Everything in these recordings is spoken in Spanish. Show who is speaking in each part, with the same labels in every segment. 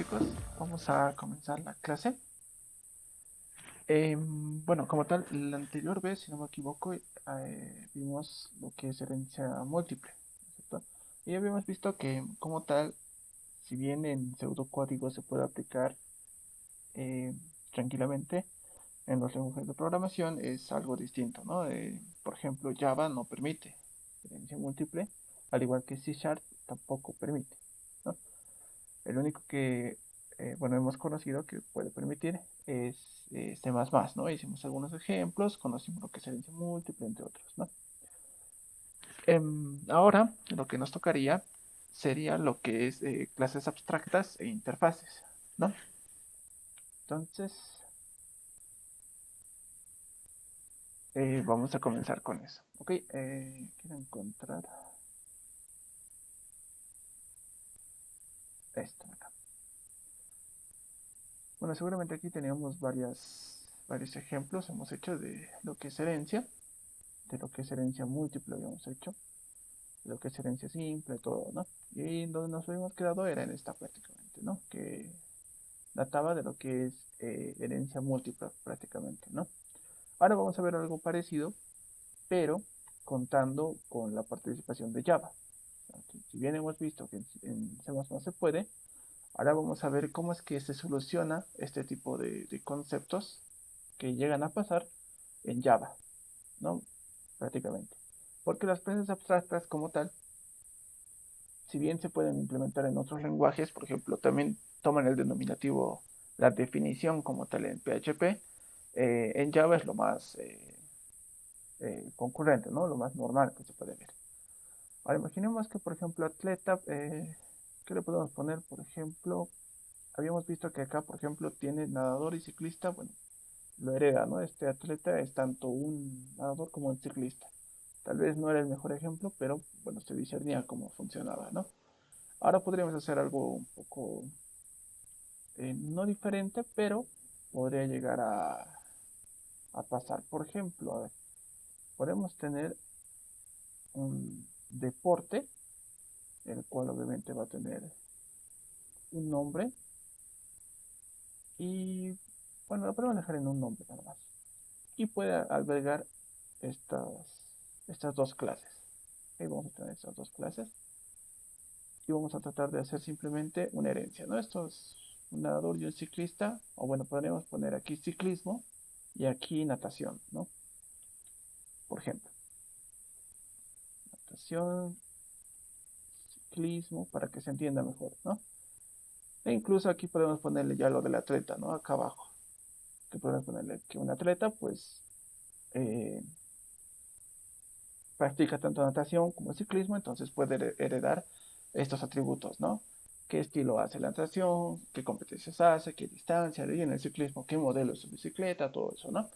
Speaker 1: chicos, vamos a comenzar la clase. Bueno, como tal, la anterior vez, si no me equivoco, vimos lo que es herencia múltiple, ¿cierto? Y habíamos visto que como tal, si bien en pseudocódigo se puede aplicar eh, tranquilamente, en los lenguajes de programación es algo distinto, ¿no? Por ejemplo, Java no permite herencia múltiple, al igual que C Sharp tampoco permite, ¿no? El único que, bueno, hemos conocido que puede permitir es C++, ¿no? Hicimos algunos ejemplos, conocimos lo que es herencia múltiple, entre otros, ¿no? Ahora, lo que nos tocaría sería lo que es clases abstractas e interfaces, ¿no? Entonces, vamos a comenzar con eso. Ok, quiero encontrar esto acá. Bueno, seguramente aquí teníamos varios ejemplos, hemos hecho de lo que es herencia, de lo que es herencia múltiple, habíamos hecho, de lo que es herencia simple, todo, ¿no? Y donde nos habíamos quedado era en esta prácticamente, ¿no? Que databa de lo que es herencia múltiple prácticamente, ¿no? Ahora vamos a ver algo parecido, pero contando con la participación de Java. Si bien hemos visto que en C++ no se puede, ahora vamos a ver cómo es que se soluciona este tipo de conceptos que llegan a pasar en Java, ¿no? Prácticamente. Porque las clases abstractas como tal, si bien se pueden implementar en otros lenguajes, por ejemplo, también toman el denominativo, la definición como tal en PHP, en Java es lo más concurrente, ¿no? Lo más normal que se puede ver. Ahora imaginemos que, por ejemplo, atleta, ¿qué le podemos poner? Por ejemplo, habíamos visto que acá, por ejemplo, tiene nadador y ciclista, bueno, lo hereda, ¿no? Este atleta es tanto un nadador como un ciclista. Tal vez no era el mejor ejemplo, pero bueno, se discernía cómo funcionaba, ¿no? Ahora podríamos hacer algo un poco no diferente, pero podría llegar a pasar. Por ejemplo, a ver, podemos tener un deporte, el cual obviamente va a tener un nombre y, bueno, lo podemos dejar en un nombre nada más. Y puede albergar estas, estas dos clases. Ahí vamos a tener estas dos clases y vamos a tratar de hacer simplemente una herencia, ¿no? Esto es un nadador y un ciclista, o bueno, podríamos poner aquí ciclismo y aquí natación, ¿no? Por ejemplo, natación, ciclismo, para que se entienda mejor, ¿no? E incluso aquí podemos ponerle ya lo del atleta, ¿no? Acá abajo, que podemos ponerle que un atleta, pues, eh, practica tanto natación como ciclismo, entonces puede heredar estos atributos, ¿no? ¿Qué estilo hace la natación? ¿Qué competencias hace? ¿Qué distancia? Y en el ciclismo, ¿qué modelo es su bicicleta? Todo eso, ¿no?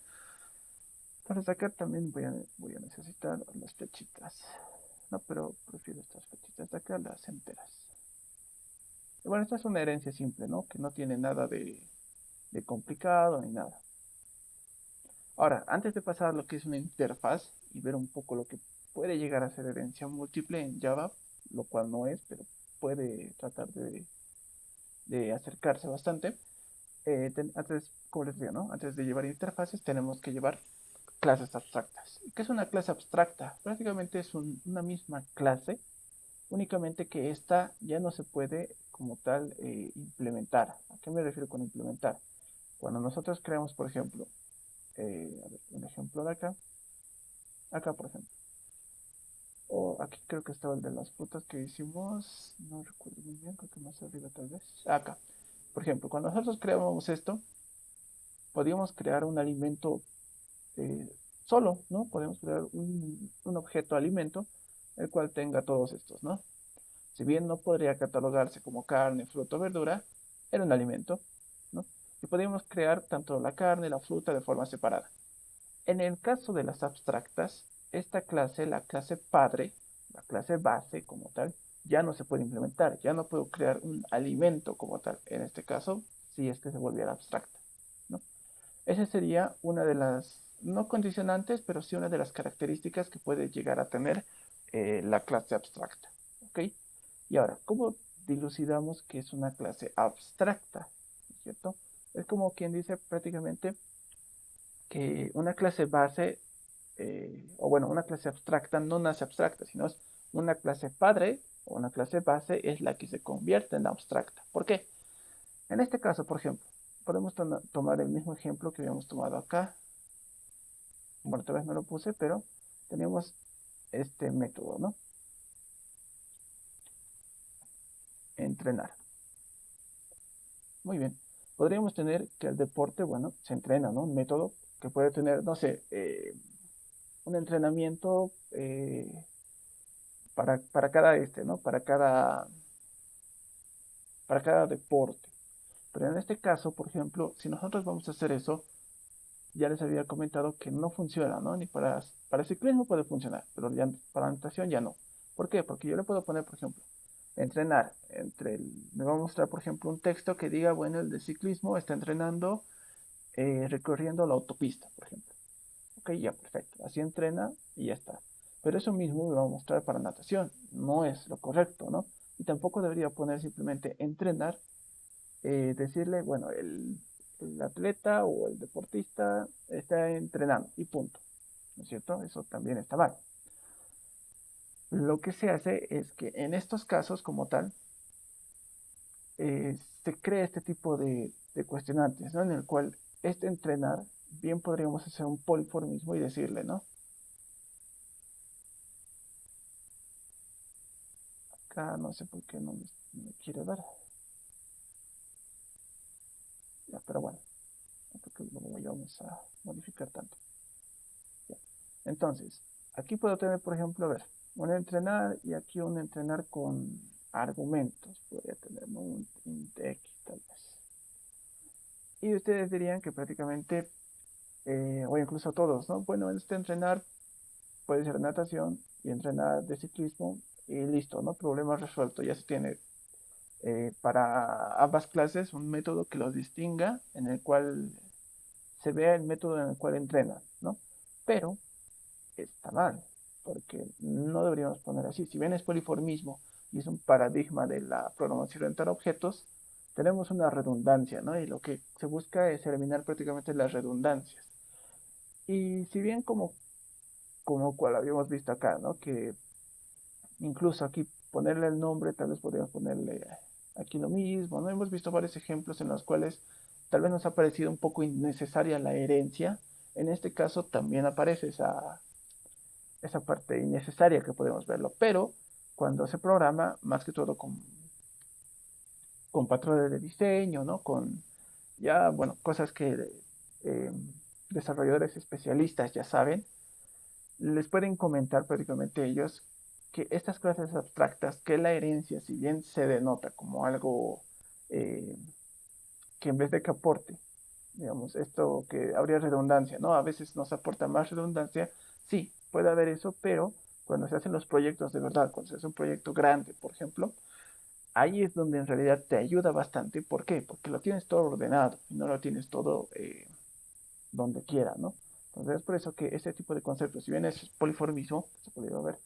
Speaker 1: Entonces acá también voy a necesitar las flechitas. No, pero prefiero estas flechitas de acá, las enteras. Y bueno, esta es una herencia simple, ¿no? Que no tiene nada de complicado ni nada. Ahora, antes de pasar a lo que es una interfaz y ver un poco lo que puede llegar a ser herencia múltiple en Java, lo cual no es, pero puede tratar de acercarse bastante. Antes, como les decía, ¿no? Antes de llevar interfaces tenemos que llevar clases abstractas. ¿Qué es una clase abstracta? Prácticamente es una misma clase, únicamente que esta ya no se puede como tal implementar. ¿A qué me refiero con implementar? Cuando nosotros creamos, por ejemplo, a ver, un ejemplo de acá por ejemplo, o aquí creo que estaba el de las frutas que hicimos, no recuerdo muy bien, creo que más arriba tal vez, acá, por ejemplo, cuando nosotros creamos esto, podíamos crear un alimento eh, solo, ¿no? Podemos crear un objeto alimento, el cual tenga todos estos, ¿no? Si bien no podría catalogarse como carne, fruta o verdura, era un alimento, ¿no? Y podíamos crear tanto la carne y la fruta de forma separada. En el caso de las abstractas, esta clase, la clase padre, la clase base como tal, ya no se puede implementar, ya no puedo crear un alimento como tal, en este caso, si es que se volviera abstracta, ¿no? Esa sería una de las, no condicionantes, pero sí una de las características que puede llegar a tener la clase abstracta, ¿ok? Y ahora, ¿cómo dilucidamos que es una clase abstracta, ¿cierto? Es como quien dice prácticamente que una clase base, o bueno, una clase abstracta no nace abstracta, sino es una clase padre o una clase base es la que se convierte en abstracta. ¿Por qué? En este caso, por ejemplo, podemos tomar el mismo ejemplo que habíamos tomado acá. Bueno, tal vez no lo puse, pero tenemos este método, ¿no? Entrenar. Muy bien. Podríamos tener que el deporte, bueno, se entrena, ¿no? Un método que puede tener, no sé, un entrenamiento para cada ¿no? Para cada deporte. Pero en este caso, por ejemplo, si nosotros vamos a hacer eso, ya les había comentado que no funciona, ¿no? Ni para ciclismo puede funcionar, pero ya para natación ya no. ¿Por qué? Porque yo le puedo poner, por ejemplo, entrenar. Me va a mostrar, por ejemplo, un texto que diga, bueno, el de ciclismo está entrenando recorriendo la autopista, por ejemplo. Ok, ya, perfecto. Así entrena y ya está. Pero eso mismo me va a mostrar para natación. No es lo correcto, ¿no? Y tampoco debería poner simplemente entrenar, decirle, bueno, el atleta o el deportista está entrenando y punto. ¿No es cierto? Eso también está mal. Lo que se hace es que en estos casos, como tal, se crea este tipo de cuestionantes, ¿no? En el cual este entrenar, bien podríamos hacer un poliformismo y decirle, ¿no? Acá no sé por qué no me quiere dar. Ya, pero bueno, no creo que lo vayamos a modificar tanto. Ya. Entonces, aquí puedo tener, por ejemplo, a ver, un entrenar y aquí un entrenar con argumentos. Podría tener, ¿no? Un int x tal vez. Y ustedes dirían que prácticamente, o incluso todos, ¿no? Bueno, este entrenar puede ser natación y entrenar de ciclismo y listo, ¿no? Problema resuelto. Ya se tiene para ambas clases un método que los distinga en el cual se vea el método en el cual entrenan, ¿no? Pero está mal, porque no deberíamos poner así. Si bien es poliformismo y es un paradigma de la programación orientada a objetos, tenemos una redundancia, ¿no? Y lo que se busca es eliminar prácticamente las redundancias. Y si bien como cual habíamos visto acá, ¿no? Que incluso aquí ponerle el nombre, tal vez podríamos ponerle aquí lo mismo, ¿no? Hemos visto varios ejemplos en los cuales tal vez nos ha parecido un poco innecesaria la herencia. En este caso también aparece esa parte innecesaria que podemos verlo, pero cuando se programa, más que todo con patrones de diseño, ¿no? Con ya, bueno, cosas que eh, desarrolladores especialistas ya saben, les pueden comentar prácticamente ellos que estas clases abstractas, que la herencia, si bien se denota como algo eh, que en vez de que aporte, digamos, esto que habría redundancia, ¿no? A veces nos aporta más redundancia, sí, puede haber eso, pero cuando se hacen los proyectos de verdad, cuando se hace un proyecto grande, por ejemplo, ahí es donde en realidad te ayuda bastante. ¿Por qué? Porque lo tienes todo ordenado y no lo tienes todo donde quiera, ¿no? Entonces es por eso que este tipo de conceptos, si bien es poliformismo, se podría ver,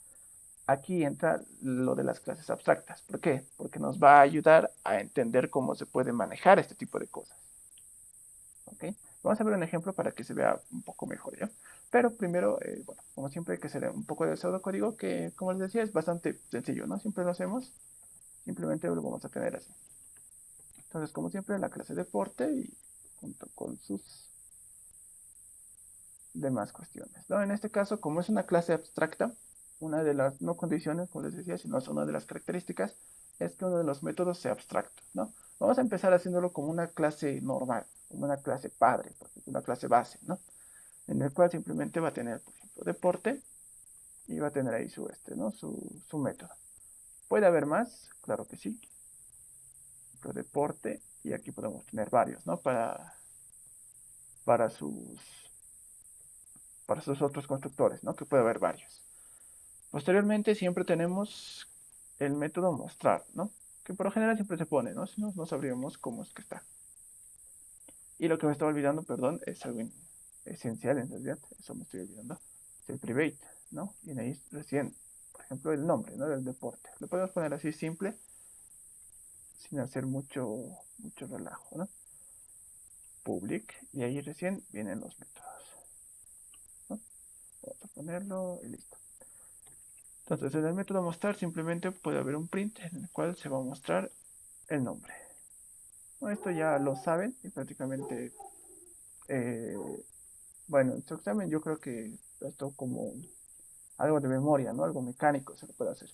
Speaker 1: aquí entra lo de las clases abstractas. ¿Por qué? Porque nos va a ayudar a entender cómo se puede manejar este tipo de cosas. ¿Ok? Vamos a ver un ejemplo para que se vea un poco mejor, ¿ya? Pero primero, bueno, como siempre hay que hacer un poco de pseudocódigo que, como les decía, es bastante sencillo, ¿no? Siempre lo hacemos, simplemente lo vamos a tener así. Entonces, como siempre, la clase deporte y junto con sus demás cuestiones, ¿no? En este caso, como es una clase abstracta, una de las, no condiciones, como les decía, sino es una de las características, es que uno de los métodos sea abstracto, ¿no? Vamos a empezar haciéndolo como una clase normal, como una clase padre, porque es una clase base, ¿no? En el cual simplemente va a tener, por ejemplo, deporte y va a tener ahí ¿no? Su método. ¿Puede haber más? Claro que sí. Por deporte y aquí podemos tener varios, ¿no? Para sus, para sus otros constructores, ¿no? Que puede haber varios. Posteriormente siempre tenemos el método mostrar, ¿no? Que por lo general siempre se pone, ¿no? Si no, no sabríamos cómo es que está. Y lo que me estaba olvidando, perdón, es algo esencial en realidad, eso me estoy olvidando, es el private, ¿no? Y ahí recién, por ejemplo, el nombre, ¿no? Del deporte. Lo podemos poner así simple sin hacer mucho relajo, ¿no? Public, y ahí recién vienen los métodos, ¿no? Vamos a ponerlo y listo. Entonces, en el método mostrar simplemente puede haber un print en el cual se va a mostrar el nombre. Bueno, esto ya lo saben y prácticamente, eh, bueno, en su examen yo creo que esto como algo de memoria, ¿no? Algo mecánico se lo puede hacer.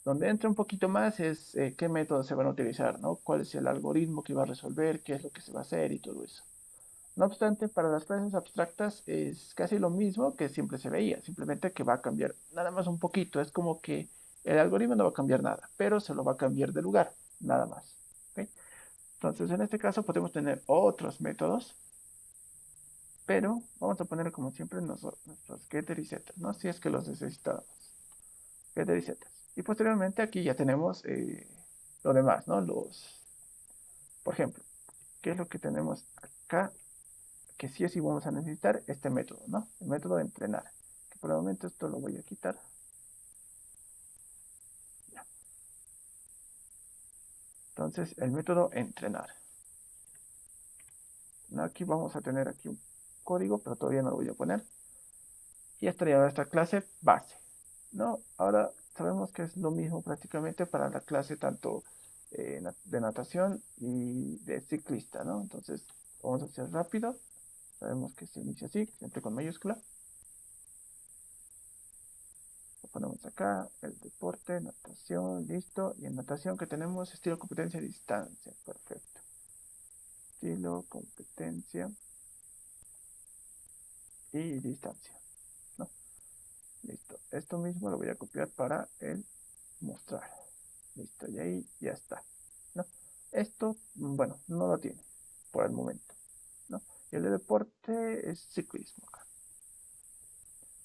Speaker 1: Donde entra un poquito más es qué métodos se van a utilizar, ¿no? Cuál es el algoritmo que va a resolver, qué es lo que se va a hacer y todo eso. No obstante, para las clases abstractas es casi lo mismo que siempre se veía, simplemente que va a cambiar nada más un poquito. Es como que el algoritmo no va a cambiar nada, pero se lo va a cambiar de lugar, nada más. ¿Ok? Entonces, en este caso podemos tener otros métodos, pero vamos a poner como siempre nuestros getter y setter, ¿no? Si es que los necesitamos. Getter y setter. Y posteriormente aquí ya tenemos lo demás, ¿no? Por ejemplo, ¿qué es lo que tenemos acá? Que sí o sí vamos a necesitar este método, ¿no? El método de entrenar. Que por el momento esto lo voy a quitar. Ya. Entonces, el método entrenar. ¿No? Aquí vamos a tener aquí un código, pero todavía no lo voy a poner. Y estaría nuestra clase base, ¿no? Ahora sabemos que es lo mismo prácticamente para la clase tanto de natación y de ciclista, ¿no? Entonces, vamos a hacer rápido. Sabemos que se inicia así, siempre con mayúscula. Lo ponemos acá, el deporte, natación, listo. Y en natación que tenemos estilo, competencia, distancia. Perfecto. Estilo, competencia y distancia, ¿no? Listo. Esto mismo lo voy a copiar para el mostrar. Listo, y ahí ya está, ¿no? Esto, bueno, no lo tiene por el momento, ¿no? Y el de deporte es ciclismo acá.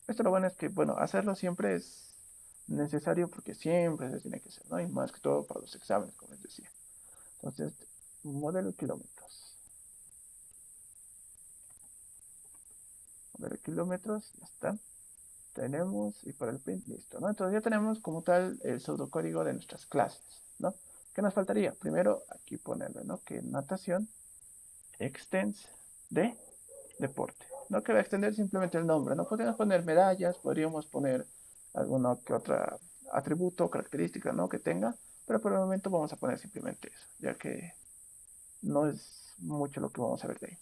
Speaker 1: Esto lo bueno es que, bueno, hacerlo siempre es necesario porque siempre se tiene que hacer, ¿no? Y más que todo para los exámenes, como les decía. Entonces, modelo de kilómetros. Modelo de kilómetros, ya está. Tenemos, y para el print, listo, ¿no? Entonces ya tenemos como tal el pseudocódigo de nuestras clases, ¿no? ¿Qué nos faltaría? Primero, aquí ponerle, ¿no? Que natación extends de deporte. No que va a extender simplemente el nombre, ¿no? Podríamos poner medallas, podríamos poner alguna que otra atributo o característica, ¿no? Que tenga, pero por el momento vamos a poner simplemente eso, ya que no es mucho lo que vamos a ver de ahí.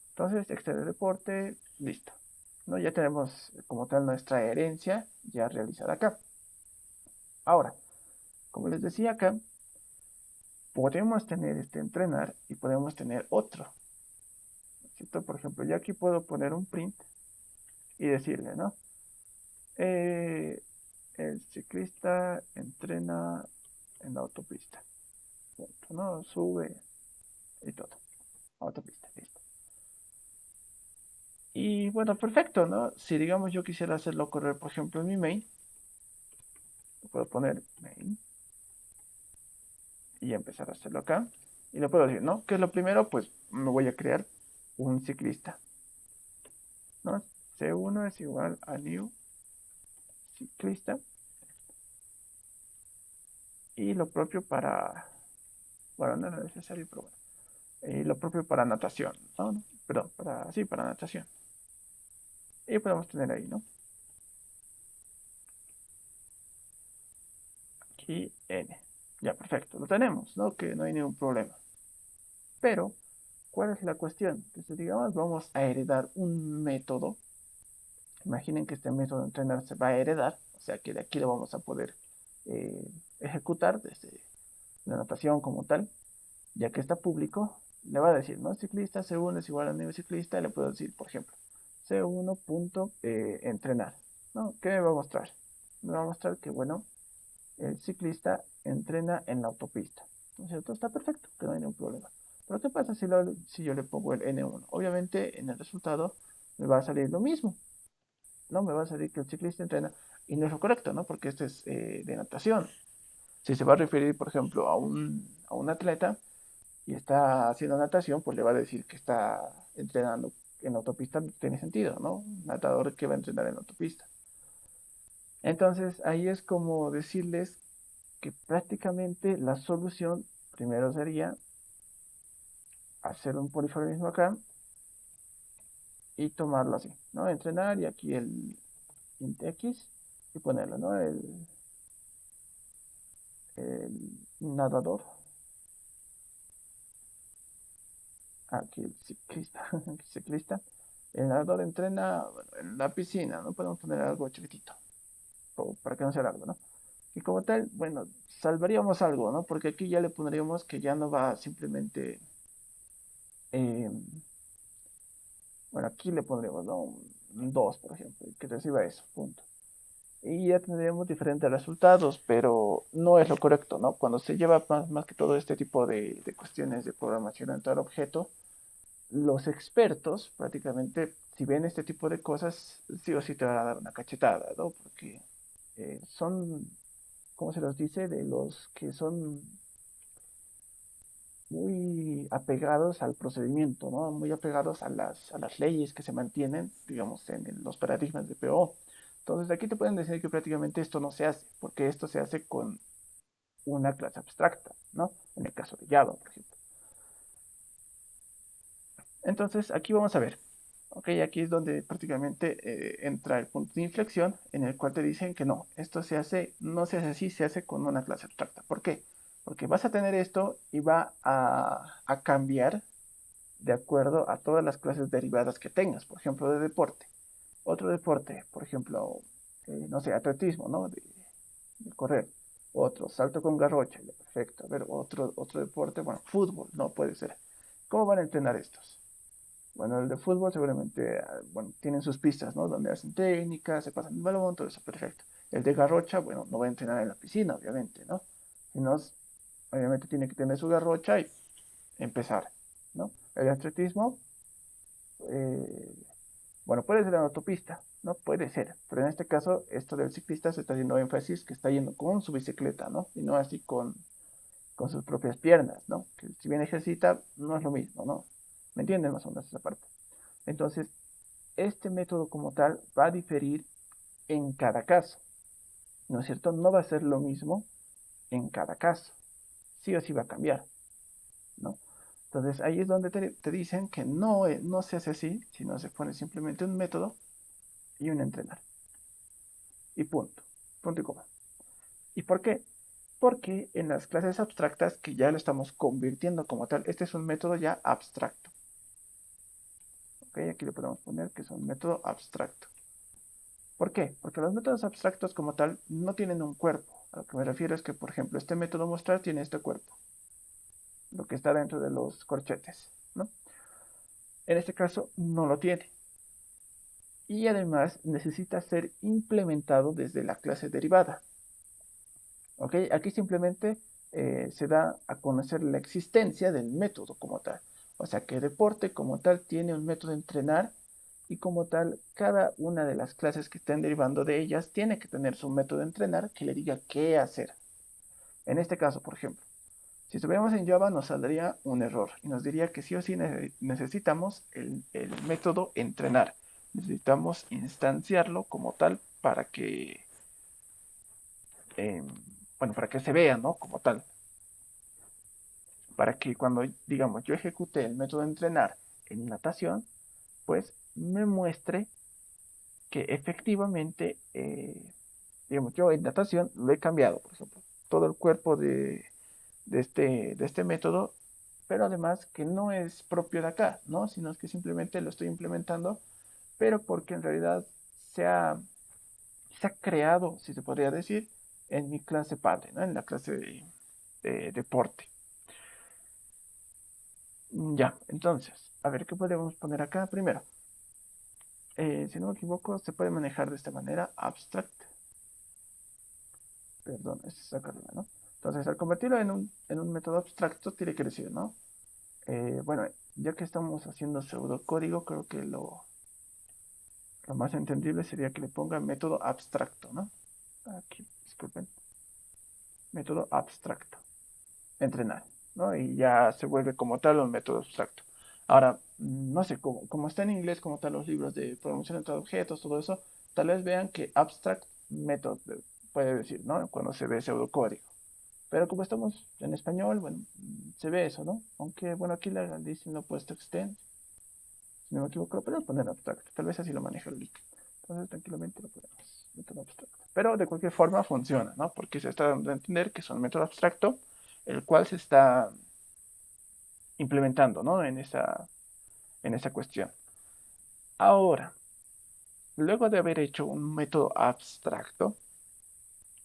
Speaker 1: Entonces, extender deporte, listo. ¿No? Ya tenemos como tal nuestra herencia ya realizada acá. Ahora, como les decía acá, podemos tener este entrenar y podemos tener otro. ¿Cierto? Por ejemplo, yo aquí puedo poner un print y decirle, ¿no? Eh, el ciclista entrena en la autopista. Punto, ¿no? Sube y todo. Autopista, listo. Y bueno, perfecto, ¿no? Si digamos yo quisiera hacerlo correr, por ejemplo, en mi main, puedo poner main y empezar a hacerlo acá. Y le puedo decir, ¿no? ¿Qué es lo primero? Pues me voy a crear un ciclista, ¿no? C1 es igual a new ciclista. Y lo propio para, bueno, no era necesario, pero bueno. Y lo propio para natación, ¿no? Perdón, sí, para natación. Y podemos tener ahí, ¿no? Aquí N. Ya, perfecto, lo tenemos, ¿no? Que no hay ningún problema. Pero, ¿cuál es la cuestión? Entonces, digamos, vamos a heredar un método. Imaginen que este método de entrenar se va a heredar, o sea que de aquí lo vamos a poder eh, ejecutar desde la natación como tal, ya que está público, le va a decir, ¿no? Ciclista C1 es igual a nivel ciclista, y le puedo decir, por ejemplo, C1 punto entrenar, ¿no? ¿Qué me va a mostrar? Me va a mostrar que, bueno, el ciclista entrena en la autopista, ¿no es cierto? Está perfecto, que no hay ningún problema. Pero ¿qué pasa si yo le pongo el N1? Obviamente en el resultado me va a salir lo mismo, ¿no? Me va a salir que el ciclista entrena y no es lo correcto, ¿no? Porque este es de natación. Si se va a referir, por ejemplo, a un atleta y está haciendo natación, pues le va a decir que está entrenando en la autopista, no tiene sentido, ¿no? Un nadador que va a entrenar en la autopista. Entonces, ahí es como decirles que prácticamente la solución primero sería hacer un poliformismo acá y tomarlo así, ¿no? Entrenar y aquí el int x y ponerlo, ¿no? El nadador, aquí el ciclista, el ciclista, el nadador entrena, bueno, en la piscina, ¿no? Podemos poner algo chiquitito, para que no sea largo, ¿no? Y como tal, bueno, salvaríamos algo, ¿no? Porque aquí ya le pondríamos que ya no va simplemente, eh, bueno, aquí le pondríamos, ¿no? Un 2, por ejemplo, y que reciba eso, punto. Y ya tendríamos diferentes resultados, pero no es lo correcto, ¿no? Cuando se lleva más que todo este tipo de cuestiones de programación orientada al objeto, los expertos prácticamente, si ven este tipo de cosas, sí o sí te van a dar una cachetada, ¿no? Porque son, ¿cómo se los dice? De los que son muy apegados al procedimiento, ¿no? Muy apegados a las leyes que se mantienen, digamos, en los paradigmas de PO. Entonces, aquí te pueden decir que prácticamente esto no se hace, porque esto se hace con una clase abstracta, ¿no? En el caso de Java, por ejemplo. Entonces, aquí vamos a ver. Ok, aquí es donde prácticamente entra el punto de inflexión en el cual te dicen que no, esto se hace, no se hace así, se hace con una clase abstracta. ¿Por qué? Porque vas a tener esto y va a cambiar de acuerdo a todas las clases derivadas que tengas, por ejemplo, de deporte. Otro deporte, por ejemplo, no sé, atletismo, ¿no? De correr. Otro, salto con garrocha, ya, perfecto. A ver, otro deporte, bueno, fútbol, no puede ser. ¿Cómo van a entrenar estos? Bueno, el de fútbol seguramente, bueno, tienen sus pistas, ¿no? Donde hacen técnicas, se pasan el balón, todo eso, perfecto. El de garrocha, bueno, no va a entrenar en la piscina, obviamente, ¿no? Sino, obviamente tiene que tener su garrocha y empezar, ¿no? El atletismo, eh, bueno, puede ser en autopista, ¿no? Puede ser, pero en este caso, esto del ciclista se está haciendo énfasis que está yendo con su bicicleta, ¿no? Y no así con sus propias piernas, ¿no? Que si bien ejercita, no es lo mismo, ¿no? ¿Me entienden más o menos esa parte? Entonces, este método como tal va a diferir en cada caso, ¿no es cierto? No va a ser lo mismo en cada caso, sí o sí va a cambiar, ¿no? Entonces ahí es donde te dicen que no, no se hace así, sino se pone simplemente un método y un entrenar. Y punto. Punto y coma. ¿Y por qué? Porque en las clases abstractas, que ya lo estamos convirtiendo como tal, este es un método ya abstracto. ¿Ok? Aquí le podemos poner que es un método abstracto. ¿Por qué? Porque los métodos abstractos como tal no tienen un cuerpo. A lo que me refiero es que, por ejemplo, este método mostrar tiene este cuerpo, lo que está dentro de los corchetes, ¿no? En este caso no lo tiene. Y además necesita ser implementado desde la clase derivada. ¿Ok? Aquí simplemente se da a conocer la existencia del método como tal. O sea que deporte como tal tiene un método de entrenar y como tal cada una de las clases que estén derivando de ellas tiene que tener su método de entrenar que le diga qué hacer. En este caso, por ejemplo, si estuviéramos en Java nos saldría un error y nos diría que sí o sí necesitamos el método entrenar. Necesitamos instanciarlo como tal para que, eh, bueno, para que se vea, ¿no? Como tal. Para que cuando, digamos, yo ejecute el método entrenar en natación, pues me muestre que efectivamente, digamos, yo en natación lo he cambiado, por ejemplo, todo el cuerpo de este método, pero además que no es propio de acá, ¿no? Sino que simplemente lo estoy implementando, pero porque en realidad se ha, se ha creado, si se podría decir, en mi clase padre, ¿no? En la clase de deporte. Ya, entonces, a ver qué podemos poner acá primero. Si no me equivoco, se puede manejar de esta manera, abstract. Perdón, este es acá arriba, ¿no? Entonces, al convertirlo en un método abstracto, tiene que decir, ¿no? Bueno, ya que estamos haciendo pseudocódigo, creo que lo más entendible sería que le ponga método abstracto, ¿no? Aquí, disculpen, método abstracto, entrenar, ¿no? Y ya se vuelve como tal un método abstracto. Ahora, no sé, como está en inglés como tal los libros de programación entre objetos, todo eso, tal vez vean que abstract method puede decir, ¿no? Cuando se ve pseudocódigo. Pero como estamos en español, bueno, se ve eso, ¿no? Aunque, bueno, aquí le dicen lo opuesto extend, si no me equivoco, lo podemos poner abstracto, tal vez así lo maneja el link. Entonces, tranquilamente lo podemos método abstracto. Pero de cualquier forma funciona, ¿no? Porque se está dando a entender que es un método abstracto, el cual se está implementando, ¿no? En esa cuestión. Ahora, luego de haber hecho un método abstracto,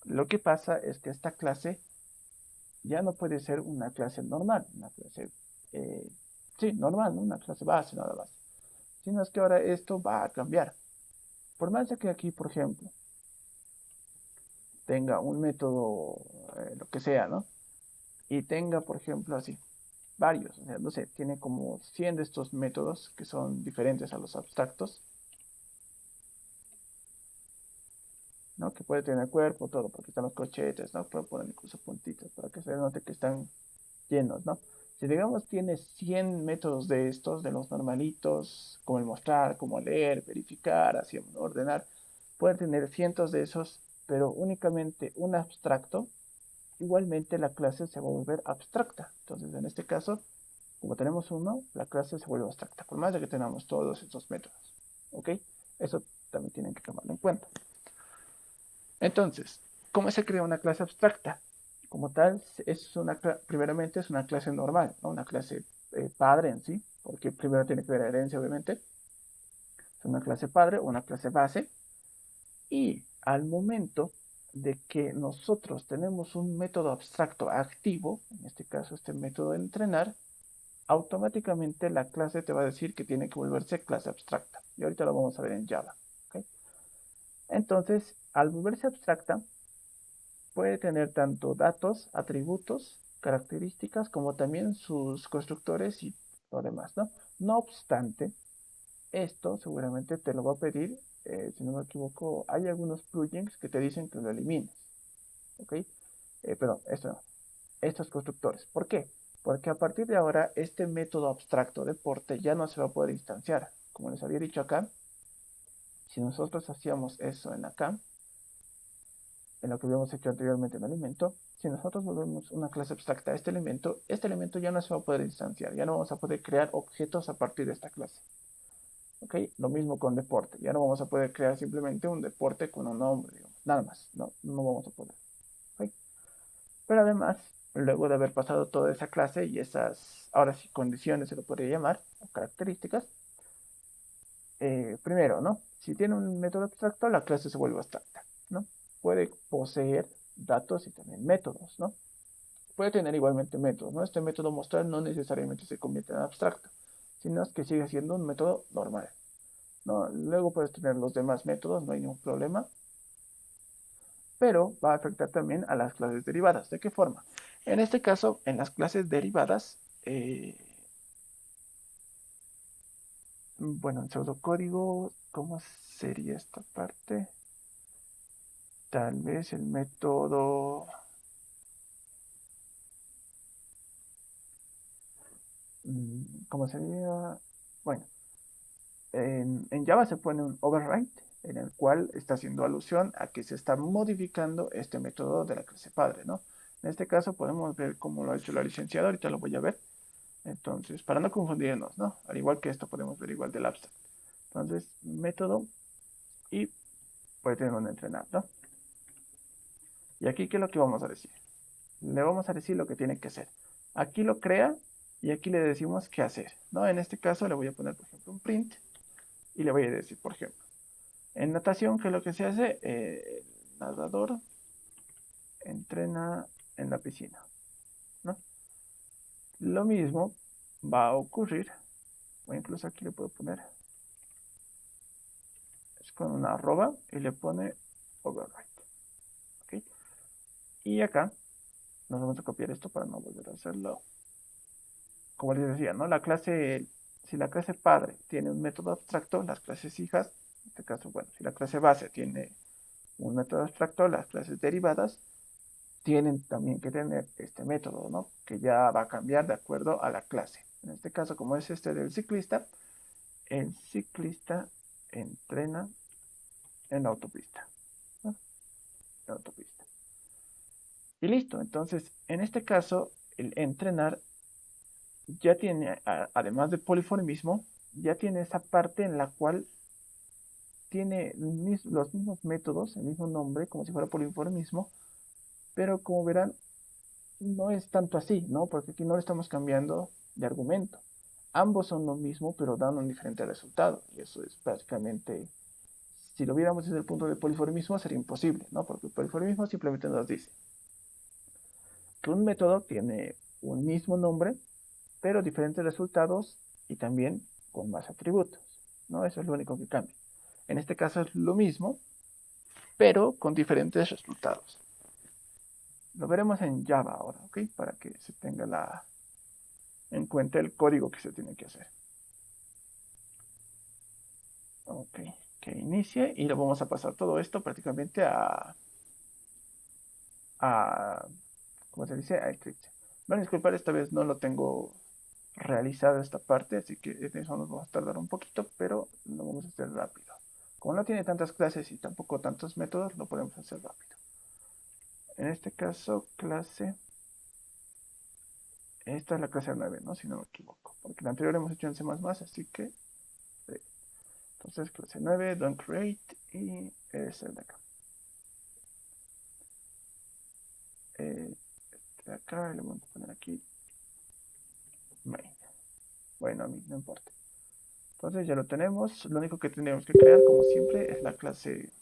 Speaker 1: lo que pasa es que esta clase ya no puede ser una clase normal, una clase, eh, sí, normal, ¿no? Una clase base nada más. Sino es que ahora esto va a cambiar. Por más de que aquí, por ejemplo, tenga un método, lo que sea, ¿no? Y tenga, por ejemplo, así, varios, o sea, no sé, tiene como 100 de estos métodos que son diferentes a los abstractos, ¿no? Que puede tener cuerpo, todo, porque están los corchetes, ¿no? Puede poner incluso puntitos para que se note que están llenos, ¿no? Si digamos tiene 100 métodos de estos, de los normalitos, como el mostrar, como leer, verificar, así, ordenar, puede tener cientos de esos, pero únicamente un abstracto, igualmente la clase se va a volver abstracta. Entonces, en este caso, como tenemos uno, la clase se vuelve abstracta, por más de que tengamos todos estos métodos, ¿ok? Eso también tienen que tomarlo en cuenta. Entonces, ¿cómo se crea una clase abstracta? Como tal, primeramente es una clase normal, ¿no? Una clase padre en sí, porque primero tiene que ver herencia, obviamente. Es una clase padre o una clase base. Y al momento de que nosotros tenemos un método abstracto activo, en este caso este método de entrenar, automáticamente la clase te va a decir que tiene que volverse clase abstracta. Y ahorita lo vamos a ver en Java. ¿Okay? Entonces, al volverse abstracta, puede tener tanto datos, atributos, características, como también sus constructores y lo demás, ¿no? No obstante, esto seguramente te lo va a pedir, si no me equivoco, hay algunos plugins que te dicen que lo elimines, ¿ok? Perdón, esto no, estos constructores. ¿Por qué? Porque a partir de ahora, este método abstracto de porte ya no se va a poder instanciar. Como les había dicho acá, si nosotros hacíamos eso en acá, en lo que habíamos hecho anteriormente en elemento, si nosotros volvemos una clase abstracta a este elemento ya no se va a poder instanciar, ya no vamos a poder crear objetos a partir de esta clase. ¿Ok? Lo mismo con deporte, ya no vamos a poder crear simplemente un deporte con un nombre, digamos, nada más, no, no vamos a poder. ¿Ok? Pero además, luego de haber pasado toda esa clase y esas, ahora sí, condiciones se lo podría llamar, o características, primero, ¿no? Si tiene un método abstracto, la clase se vuelve abstracta, ¿no? Puede poseer datos y también métodos, ¿no? Puede tener igualmente métodos, ¿no? Este método mostrar no necesariamente se convierte en abstracto, sino que sigue siendo un método normal, ¿no? Luego puedes tener los demás métodos, no hay ningún problema, pero va a afectar también a las clases derivadas. ¿De qué forma? En este caso, en las clases derivadas, bueno, en pseudocódigo, ¿cómo sería esta parte? Tal vez el método, ¿cómo sería? Bueno, en Java se pone un override en el cual está haciendo alusión a que se está modificando este método de la clase padre, ¿no? En este caso podemos ver cómo lo ha hecho la licenciada, ahorita lo voy a ver. Entonces, para no confundirnos, ¿no? Al igual que esto podemos ver igual del abstract. Entonces, método y puede tener un entrenar, ¿no? Y aquí, ¿qué es lo que vamos a decir? Le vamos a decir lo que tiene que hacer. Aquí lo crea y aquí le decimos qué hacer, ¿no? En este caso le voy a poner, por ejemplo, un print y le voy a decir, por ejemplo, en natación, ¿qué es lo que se hace? El nadador entrena en la piscina, ¿no? Lo mismo va a ocurrir, o incluso aquí le puedo poner, es con una arroba y le pone override, ¿ok? Y acá nos vamos a copiar esto para no volver a hacerlo. Como les decía, ¿no? Si la clase padre tiene un método abstracto, las clases hijas, en este caso, bueno, si la clase base tiene un método abstracto, las clases derivadas tienen también que tener este método, ¿no? Que ya va a cambiar de acuerdo a la clase. En este caso, como es este del ciclista, el ciclista entrena en la autopista, ¿no? En la autopista. Y listo. Entonces, en este caso, el entrenar ya tiene, además de poliformismo, ya tiene esa parte en la cual tiene los mismos métodos, el mismo nombre, como si fuera poliformismo, pero como verán, no es tanto así, ¿no? Porque aquí no le estamos cambiando de argumento. Ambos son lo mismo, pero dan un diferente resultado. Y eso es prácticamente, si lo viéramos desde el punto de poliformismo, sería imposible, ¿no? Porque el poliformismo simplemente nos dice que un método tiene un mismo nombre, pero diferentes resultados y también con más atributos, ¿no? Eso es lo único que cambia. En este caso es lo mismo, pero con diferentes resultados. Lo veremos en Java ahora, ¿ok? Para que se tenga en cuenta el código que se tiene que hacer. Ok, que inicie y lo vamos a pasar todo esto prácticamente a ¿cómo se dice? A Eclipse. Van a disculpar, esta vez no lo tengo realizada esta parte, así que en eso nos vamos a tardar un poquito, pero lo vamos a hacer rápido. Como no tiene tantas clases y tampoco tantos métodos, lo podemos hacer rápido. En este caso, clase, esta es la clase 9, ¿no? Si no me equivoco, porque la anterior hemos hecho en C++, así que, entonces clase 9, don't create, y es el de acá. Este de acá, le vamos a poner aquí, main. Bueno, a mí no importa. Entonces ya lo tenemos. Lo único que tenemos que crear, como siempre, es la clase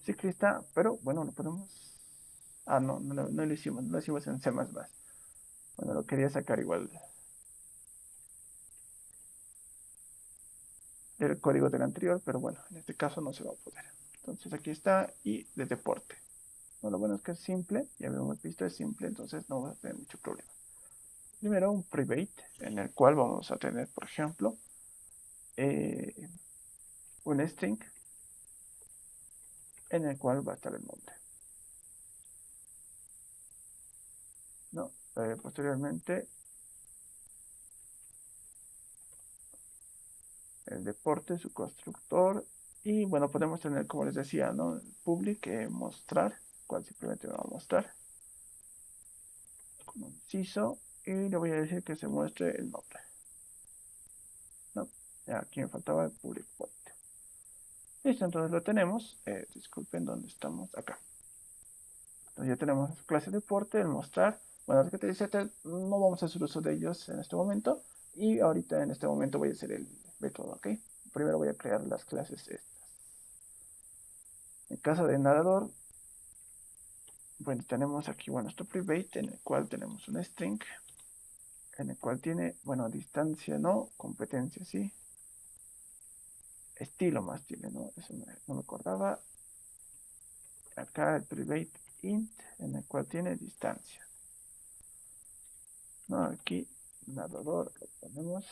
Speaker 1: ciclista. Pero bueno, lo podemos. Ah, no lo hicimos. No lo hicimos en C++. Bueno, lo quería sacar igual del código del anterior. Pero bueno, en este caso no se va a poder. Entonces aquí está. Y de deporte. No, lo bueno es que es simple. Ya habíamos visto, es simple. Entonces no va a tener mucho problema. Primero un private, en el cual vamos a tener, por ejemplo, un string en el cual va a estar el nombre, ¿no? Posteriormente, el deporte, su constructor, y bueno, podemos tener, como les decía, ¿no? El public, mostrar, cual simplemente va a mostrar, como inciso, y le voy a decir que se muestre el nombre, ¿no? Aquí me faltaba el public point. Listo, entonces lo tenemos. Disculpen, ¿dónde estamos? Acá. Entonces ya tenemos clase deporte, el mostrar. Bueno, los que te dice, no vamos a hacer uso de ellos en este momento. Y ahorita en este momento voy a hacer el método, ¿ok? Primero voy a crear las clases estas. En caso de nadador, bueno, tenemos aquí, bueno, nuestro private, en el cual tenemos un string, en el cual tiene, bueno, distancia no, competencia sí, estilo más tiene, ¿no? Eso no me acordaba. Acá el private int, en el cual tiene distancia. No, aquí nadador lo ponemos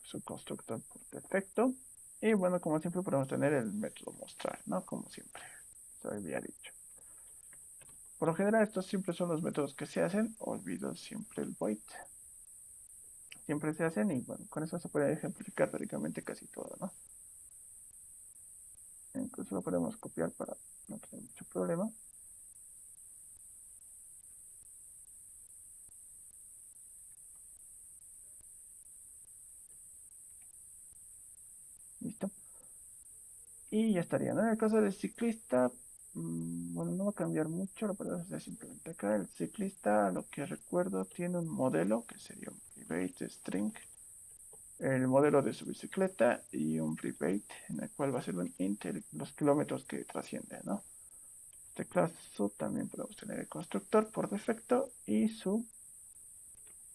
Speaker 1: su constructor por defecto. Y bueno, como siempre podemos tener el método mostrar, ¿no? Como siempre, se había dicho. Por lo general estos siempre son los métodos que se hacen. Olvido siempre el void. Siempre se hacen y bueno, con eso se puede ejemplificar prácticamente casi todo, ¿no? Incluso lo podemos copiar para no tener mucho problema. Listo. Y ya estaría, ¿no? En el caso del ciclista, bueno, no va a cambiar mucho, lo podemos hacer simplemente acá. El ciclista, lo que recuerdo, tiene un modelo que sería un private string, el modelo de su bicicleta y un private en el cual va a ser un int, los kilómetros que trasciende, ¿no? En este caso también podemos tener el constructor por defecto y su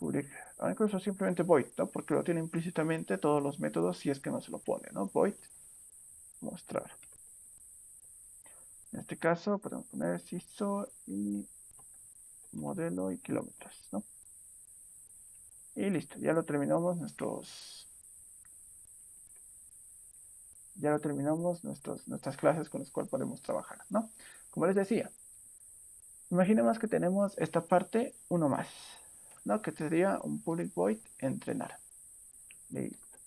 Speaker 1: public, incluso simplemente void, ¿no? Porque lo tiene implícitamente todos los métodos si es que no se lo pone, ¿no? Void, mostrar. En este caso podemos poner CISO y modelo y kilómetros, ¿no? Y listo, nuestras clases con las cuales podemos trabajar, ¿no? Como les decía, imaginemos que tenemos esta parte, uno más, ¿no? Que sería un public void entrenar. Listo.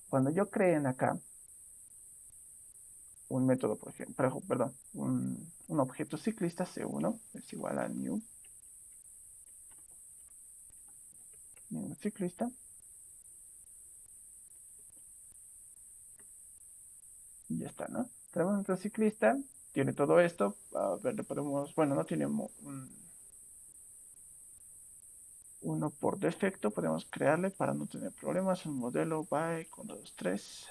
Speaker 1: Cuando yo creen acá un método, por ejemplo, perdón, un objeto ciclista C1 es igual a new ciclista. Y ya está, ¿no? Tenemos nuestro ciclista, tiene todo esto. A ver, le podemos, bueno, no tiene uno por defecto, podemos crearle para no tener problemas. Un modelo bike 1, 2, 3.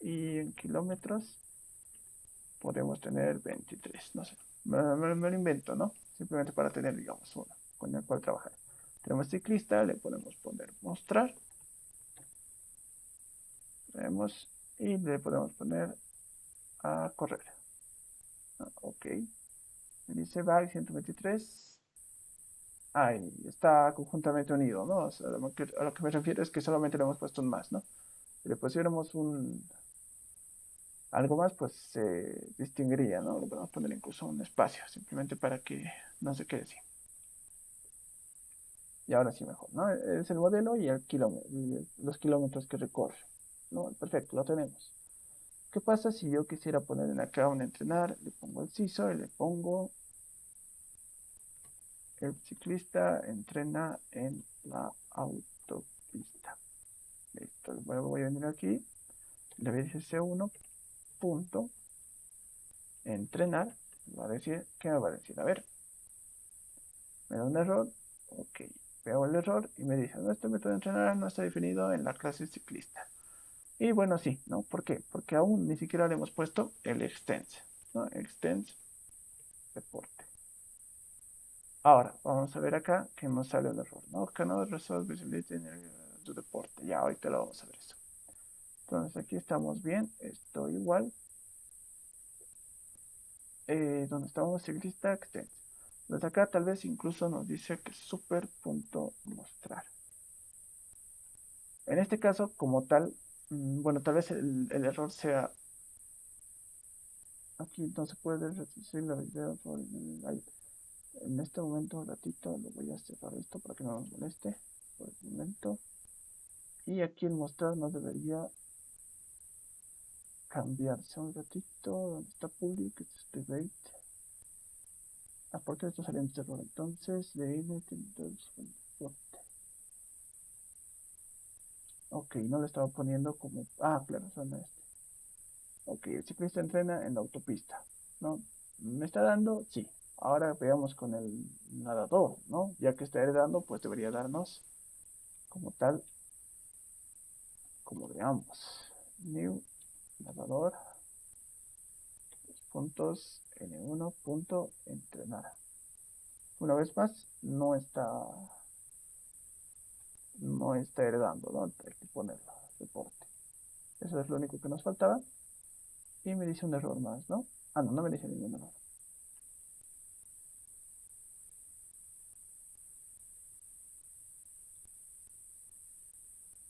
Speaker 1: Y en kilómetros podemos tener 23, no sé. Me lo invento, ¿no? Simplemente para tener, digamos, uno con el cual trabajar. Tenemos ciclista, le podemos poner mostrar. Tenemos, y le podemos poner a correr. Ok. Me dice bike 123. Ahí está conjuntamente unido, ¿no? O sea, a lo que me refiero es que solamente le hemos puesto un más, ¿no? Si le pusiéramos algo más, pues se distinguiría, ¿no? Le podemos poner incluso un espacio, simplemente para que no se quede así. Y ahora sí mejor, ¿no? Es el modelo y el kilómetro, los kilómetros que recorre, ¿no? Perfecto, lo tenemos. ¿Qué pasa si yo quisiera poner en acá un entrenar? Le pongo el CISO y le pongo el ciclista entrena en la autopista. Listo, voy a venir aquí, le voy a decir C1 punto entrenar, va a decir, ¿qué me va a decir? A ver, me da un error, ok, veo el error y me dice, no, este método de entrenar no está definido en la clase ciclista. Y bueno, sí, ¿no? ¿Por qué? Porque aún ni siquiera le hemos puesto el extends, ¿no? Extends deporte. Ahora, vamos a ver acá que nos sale el error, ¿no? Cannot resolve visibility in tu deporte. Ya, ahorita lo vamos a ver eso. Entonces aquí estamos bien, esto igual. Donde estamos ciclista extends. Desde acá tal vez incluso nos dice que super.mostrar. En este caso, como tal, bueno, tal vez el error sea aquí no se puede reducir la video en este momento, un ratito, lo voy a cerrar esto para que no nos moleste por el momento. Y aquí el mostrar no debería cambiarse un ratito. ¿Dónde está public? Debate. Ah, porque esto salió en error. Entonces, de ok, no le estaba poniendo como. Ah, claro, son este. Ok, el ciclista entrena en la autopista. ¿No? ¿Me está dando? Sí. Ahora veamos con el nadador, ¿no? Ya que está heredando, pues debería darnos como tal, como veamos. New nadador, puntos, N1 punto entrenar. Una vez más, no está heredando, ¿no? Hay que ponerlo, deporte. Eso es lo único que nos faltaba. Y me dice un error más, ¿no? Ah, no, no me dice ningún error.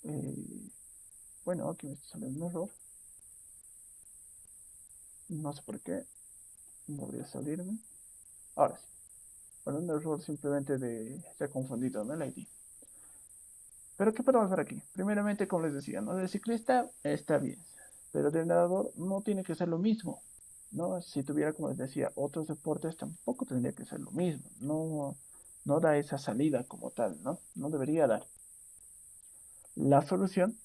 Speaker 1: Eh, bueno, aquí me está saliendo un error. No sé por qué. No debería salirme. Ahora sí. Bueno, un error simplemente de... Se ha confundido, ¿no? El ID. Pero ¿qué podemos ver aquí? Primeramente, como les decía, ¿no? Del ciclista está bien. Pero del nadador no tiene que ser lo mismo, ¿no? Si tuviera, como les decía, otros deportes tampoco tendría que ser lo mismo. No, no da esa salida como tal, ¿no? No debería dar. La solución,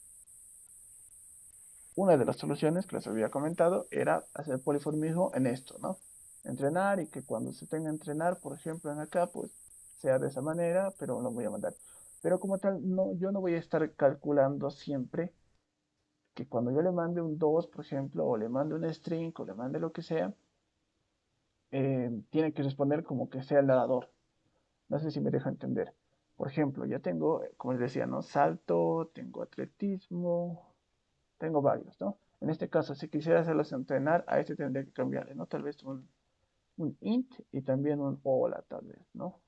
Speaker 1: una de las soluciones que les había comentado, era hacer poliformismo en esto, ¿no? Entrenar y que cuando se tenga que entrenar, por ejemplo, en acá, pues sea de esa manera, pero lo voy a mandar. Pero como tal, no, yo no voy a estar calculando siempre que cuando yo le mande un 2 por ejemplo, o le mande un string, o le mande lo que sea, tiene que responder como que sea el nadador. No sé si me deja entender. Por ejemplo, ya tengo, como les decía, ¿no? Salto, tengo atletismo, tengo varios, ¿no? En este caso, si quisiera hacerlos entrenar, a este tendría que cambiarle, ¿no? Tal vez un int y también un hola, tal vez, ¿no?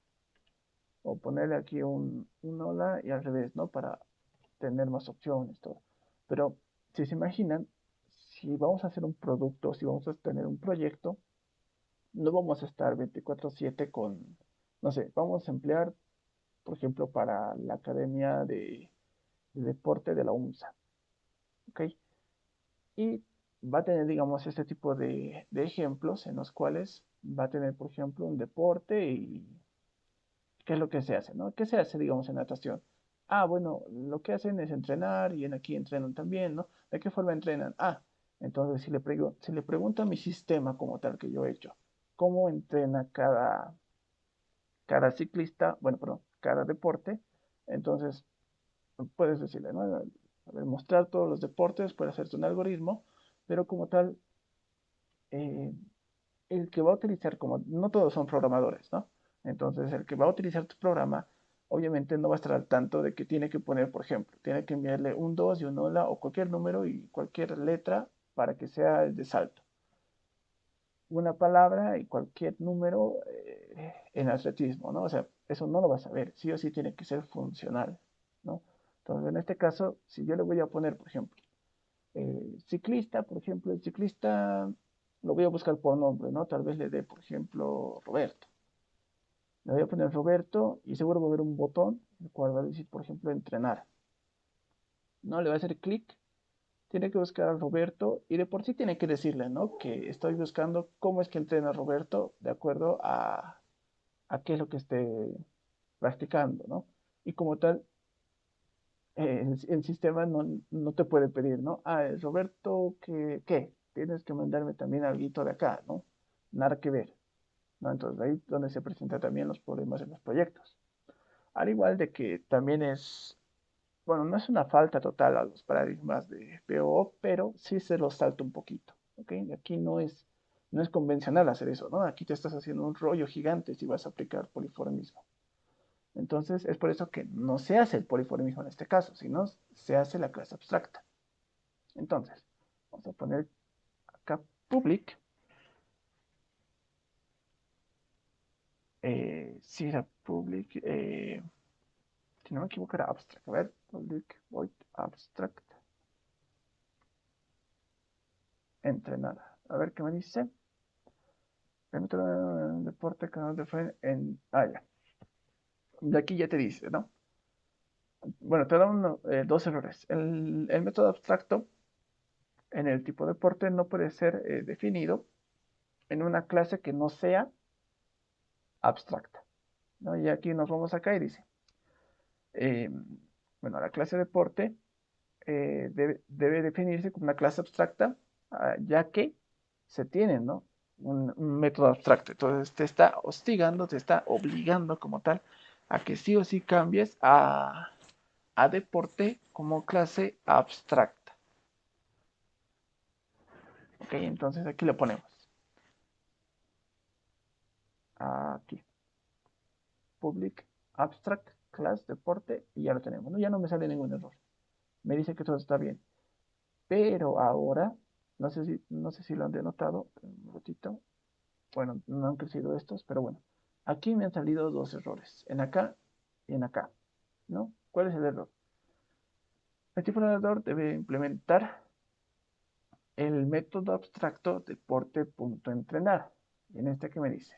Speaker 1: O ponerle aquí un hola y al revés, ¿no? Para tener más opciones, todo. Pero si se imaginan, si vamos a hacer un producto, si vamos a tener un proyecto, no vamos a estar 24/7 con, no sé, vamos a emplear, por ejemplo, para la Academia de Deporte de la UNSA, ¿ok? Y va a tener, digamos, este tipo de ejemplos en los cuales va a tener, por ejemplo, un deporte y qué es lo que se hace, ¿no? ¿Qué se hace, digamos, en natación? Ah, bueno, lo que hacen es entrenar y en aquí entrenan también, ¿no? ¿De qué forma entrenan? Ah, entonces si le pregunto a mi sistema como tal que yo he hecho, ¿cómo entrena cada ciclista? Bueno, perdón, cada deporte. Entonces, puedes decirle, ¿no? A ver, mostrar todos los deportes, puede hacerte un algoritmo, pero como tal, eh, el que va a utilizar, como no todos son programadores, ¿no? Entonces, el que va a utilizar tu programa, obviamente no va a estar al tanto de que tiene que poner, por ejemplo, tiene que enviarle un 2 y un hola o cualquier número y cualquier letra para que sea el de salto. Una palabra y cualquier número en atletismo, ¿no? O sea, eso no lo vas a ver, sí o sí tiene que ser funcional, ¿no? Entonces, en este caso, si yo le voy a poner, por ejemplo, ciclista, por ejemplo, el ciclista lo voy a buscar por nombre, ¿no? Tal vez le dé, por ejemplo, Roberto. Le voy a poner Roberto y seguro va a haber un botón, el cual va a decir, por ejemplo, entrenar. ¿No? Le va a hacer clic, tiene que buscar a Roberto y de por sí tiene que decirle, ¿no? Que estoy buscando cómo es que entrena Roberto de acuerdo a qué es lo que esté practicando, ¿no? Y como tal, el sistema no te puede pedir, ¿no? Ah, Roberto, ¿qué? Tienes que mandarme también algo de acá, ¿no? Nada que ver, ¿no? Entonces ahí es donde se presentan también los problemas en los proyectos. Al igual de que también es, bueno, no es una falta total a los paradigmas de PO, pero sí se los salta un poquito, ¿ok? Aquí no es convencional hacer eso, ¿no? Aquí te estás haciendo un rollo gigante si vas a aplicar poliformismo. Entonces, es por eso que no se hace el poliformismo en este caso, sino se hace la clase abstracta. Entonces, vamos a poner acá public. Si era public, si no me equivoco era abstract. A ver, public void abstract. Entrenar. A ver qué me dice. Deporte, canal de fe en. Ah, ya. De aquí ya te dice, ¿no? Bueno, te da dos errores. El método abstracto en el tipo deporte no puede ser definido en una clase que no sea abstracta, ¿no? Y aquí nos vamos acá y dice, eh, bueno, la clase deporte debe definirse como una clase abstracta, ya que se tiene, ¿no? Un método abstracto. Entonces te está hostigando, te está obligando como tal a que sí o sí cambies a deporte como clase abstracta. Ok, entonces aquí lo ponemos. Aquí, public abstract class deporte y ya lo tenemos, ¿no? Ya no me sale ningún error. Me dice que todo está bien. Pero ahora, no sé si lo han denotado, un ratito. Bueno, no han crecido estos, pero bueno. Aquí me han salido dos errores, en acá y en acá, ¿no? ¿Cuál es el error? El tipodador debe implementar el método abstracto deporte.entrenar. Y en este, ¿qué me dice?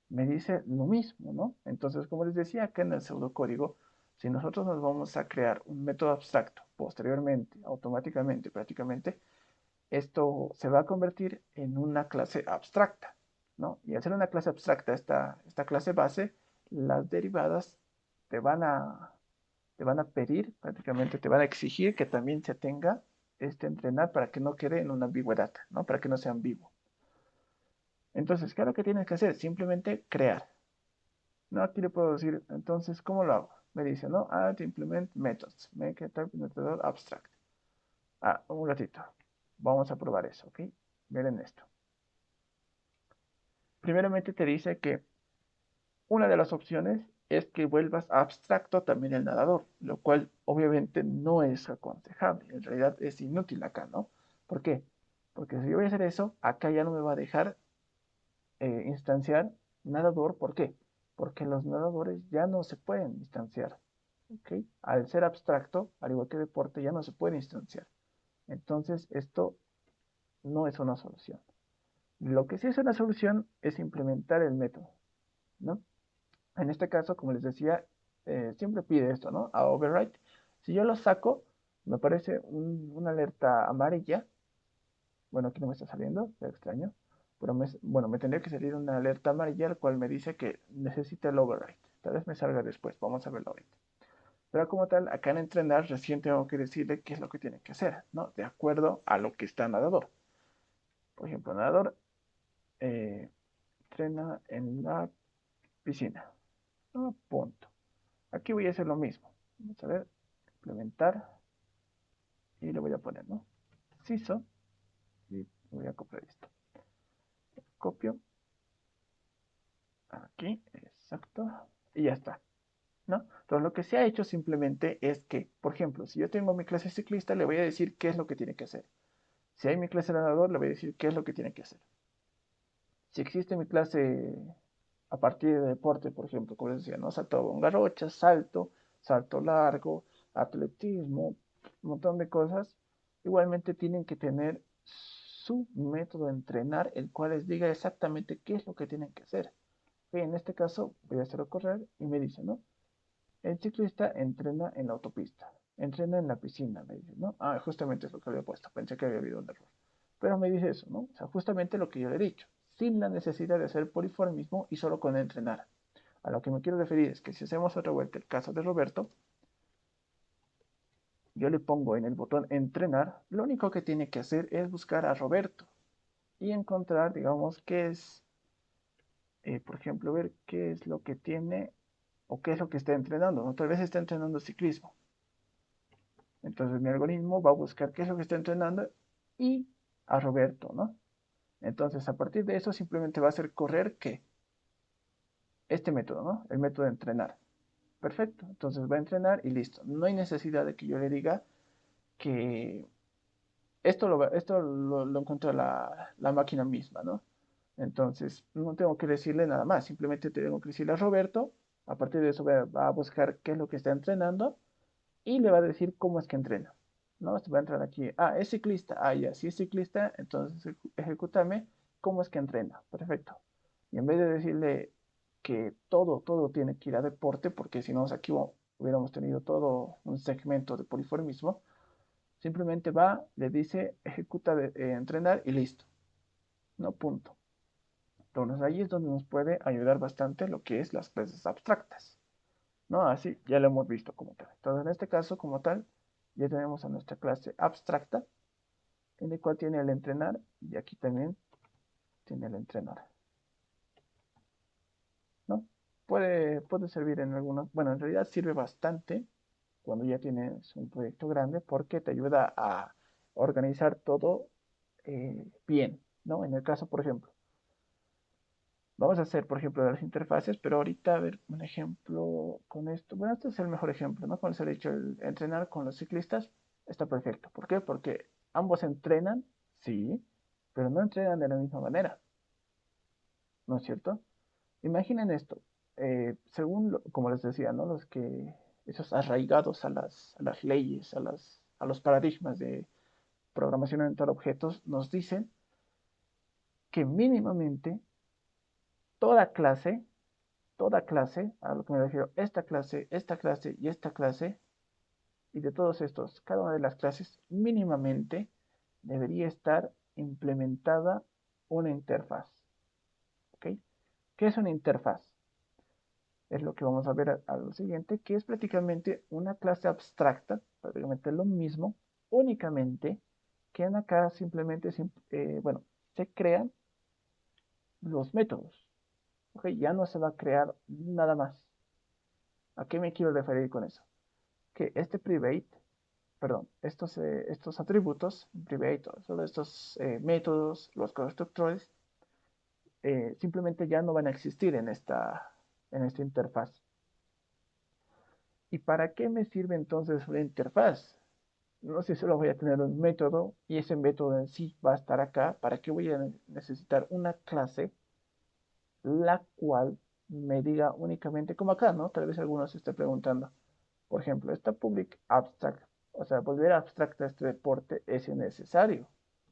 Speaker 1: Me dice lo mismo, ¿no? Entonces, como les decía acá en el pseudocódigo, si nosotros nos vamos a crear un método abstracto posteriormente, automáticamente, prácticamente, esto se va a convertir en una clase abstracta, ¿no? Y al ser una clase abstracta, esta clase base, las derivadas te van a, te van a pedir, prácticamente te van a exigir que también se tenga este entrenar para que no quede en una ambigüedad, ¿no? Para que no sea ambiguo. Entonces, ¿qué es lo que tienes que hacer? Simplemente crear. No, aquí le puedo decir, entonces, ¿cómo lo hago? Me dice, ¿no? Add implement methods. Make a type method abstract. Ah, un ratito. Vamos a probar eso, ¿ok? Miren esto. Primeramente te dice que una de las opciones es que vuelvas abstracto también el nadador, lo cual obviamente no es aconsejable. En realidad es inútil acá, ¿no? ¿Por qué? Porque si yo voy a hacer eso, acá ya no me va a dejar instanciar nadador. ¿Por qué? Porque los nadadores ya no se pueden instanciar. ¿Ok? Al ser abstracto, al igual que deporte, ya no se puede instanciar. Entonces, esto no es una solución. Lo que sí es una solución es implementar el método, ¿no? En este caso, como les decía, siempre pide esto, ¿no? A override. Si yo lo saco, me aparece una alerta amarilla Bueno, aquí no me está saliendo, es extraño. Pero bueno, me tendría que salir una alerta amarilla, el cual me dice que necesita el override. Tal vez me salga después, vamos a verlo ahorita. Pero como tal, acá en entrenar recién tengo que decirle qué es lo que tiene que hacer, ¿no? De acuerdo a lo que está nadador. Por ejemplo, nadador entrena en la piscina. ¿No? Punto. Aquí voy a hacer lo mismo. Vamos a ver, implementar y le voy a poner, ¿no? CISO y voy a copiar esto. Copio aquí, exacto, y ya está, ¿no? Entonces lo que se ha hecho simplemente es que, por ejemplo, si yo tengo mi clase ciclista, le voy a decir qué es lo que tiene que hacer. Si hay mi clase nadador, le voy a decir qué es lo que tiene que hacer. Si existe mi clase a partir de deporte, por ejemplo, como les decía, ¿no? Salto con garrocha, salto largo, atletismo, un montón de cosas, igualmente tienen que tener su método de entrenar, el cual les diga exactamente qué es lo que tienen que hacer. En este caso, voy a hacerlo correr y me dice, ¿no? El ciclista entrena en la autopista, entrena en la piscina, me dice, ¿no? Ah, justamente es lo que había puesto, pensé que había habido un error. Pero me dice eso, ¿no? O sea, justamente lo que yo le he dicho, sin la necesidad de hacer poliformismo y solo con entrenar. A lo que me quiero referir es que si hacemos otra vuelta el caso de Roberto, yo le pongo en el botón entrenar, lo único que tiene que hacer es buscar a Roberto y encontrar, digamos, qué es, por ejemplo, ver qué es lo que tiene o qué es lo que está entrenando, ¿no? Tal vez está entrenando ciclismo. Entonces mi algoritmo va a buscar qué es lo que está entrenando y a Roberto, ¿no? Entonces a partir de eso simplemente va a hacer correr que este método, ¿no? El método de entrenar. Perfecto. Entonces va a entrenar y listo. No hay necesidad de que yo le diga que esto lo encuentra la máquina misma, ¿no? Entonces no tengo que decirle nada más. Simplemente tengo que decirle a Roberto. A partir de eso va a buscar qué es lo que está entrenando y le va a decir cómo es que entrena. ¿No? Se va a entrar aquí. Ah, es ciclista. Ah, ya, si es ciclista, entonces ejecútame cómo es que entrena. Perfecto. Y en vez de decirle que todo tiene que ir a deporte, porque si no, aquí hubiéramos tenido todo un segmento de poliformismo, simplemente va, le dice ejecuta entrenar y listo. No, punto. Entonces ahí es donde nos puede ayudar bastante lo que es las clases abstractas. ¿No? Así ya lo hemos visto como tal. Entonces, en este caso, como tal, ya tenemos a nuestra clase abstracta, en el cual tiene el entrenar, y aquí también tiene el entrenar, ¿no? Puede servir en algunos, bueno, en realidad sirve bastante cuando ya tienes un proyecto grande, porque te ayuda a organizar todo bien, ¿no? En el caso, por ejemplo, vamos a hacer, por ejemplo, de las interfaces, pero ahorita a ver un ejemplo con esto. Bueno, este es el mejor ejemplo, ¿no? Como les he dicho, el entrenar con los ciclistas está perfecto. ¿Por qué? Porque ambos entrenan, sí, pero no entrenan de la misma manera, ¿no es cierto? Imaginen esto, según, como les decía, ¿no? Esos arraigados a las leyes, a los paradigmas de programación orientada a objetos, nos dicen que mínimamente toda clase a lo que me refiero, esta clase y esta clase, y de todos estos, cada una de las clases mínimamente debería estar implementada una interfaz. ¿Ok? ¿Qué es una interfaz? Es lo que vamos a ver a lo siguiente, que es prácticamente una clase abstracta, prácticamente lo mismo, únicamente que en acá simplemente, bueno, se crean los métodos. ¿Ok? Ya no se va a crear nada más. ¿A qué me quiero referir con eso? Que este private, perdón, estos atributos, private, todos estos métodos, los constructores, simplemente ya no van a existir en esta interfaz. ¿Y para qué me sirve entonces una interfaz? No sé si solo voy a tener un método y ese método en sí va a estar acá. ¿Para qué voy a necesitar una clase la cual me diga únicamente como acá, ¿no? Tal vez algunos se esté preguntando. Por ejemplo, esta public abstract, o sea, volver abstracta este deporte es innecesario.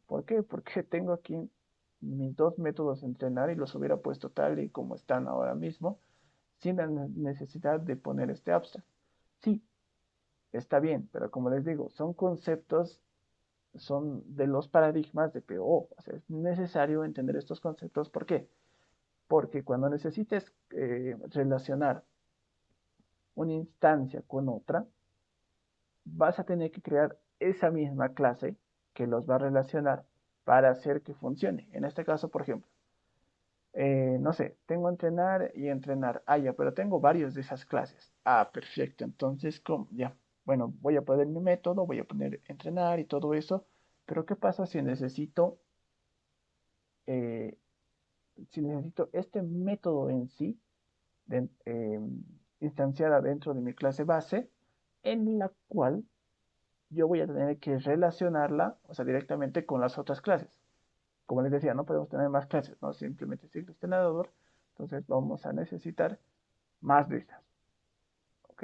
Speaker 1: ¿Por qué? Porque tengo aquí mis dos métodos de entrenar y los hubiera puesto tal y como están ahora mismo, sin la necesidad de poner este abstract. Sí, está bien, pero como les digo, son conceptos son de los paradigmas de PO. O sea, es necesario entender estos conceptos. ¿Por qué? Porque cuando necesites relacionar una instancia con otra, vas a tener que crear esa misma clase que los va a relacionar para hacer que funcione. En este caso, por ejemplo, no sé, tengo entrenar y entrenar. Ah, ya, pero tengo varios de esas clases. Ah, perfecto. Entonces, ya, bueno, voy a poner mi método, voy a poner entrenar y todo eso. Pero ¿qué pasa eh, si necesito este método en sí, instanciada dentro de mi clase base, en la cual yo voy a tener que relacionarla, o sea, directamente con las otras clases? Como les decía, no podemos tener más clases, ¿no? Simplemente ciclista nadador. Entonces vamos a necesitar más de estas, ¿ok?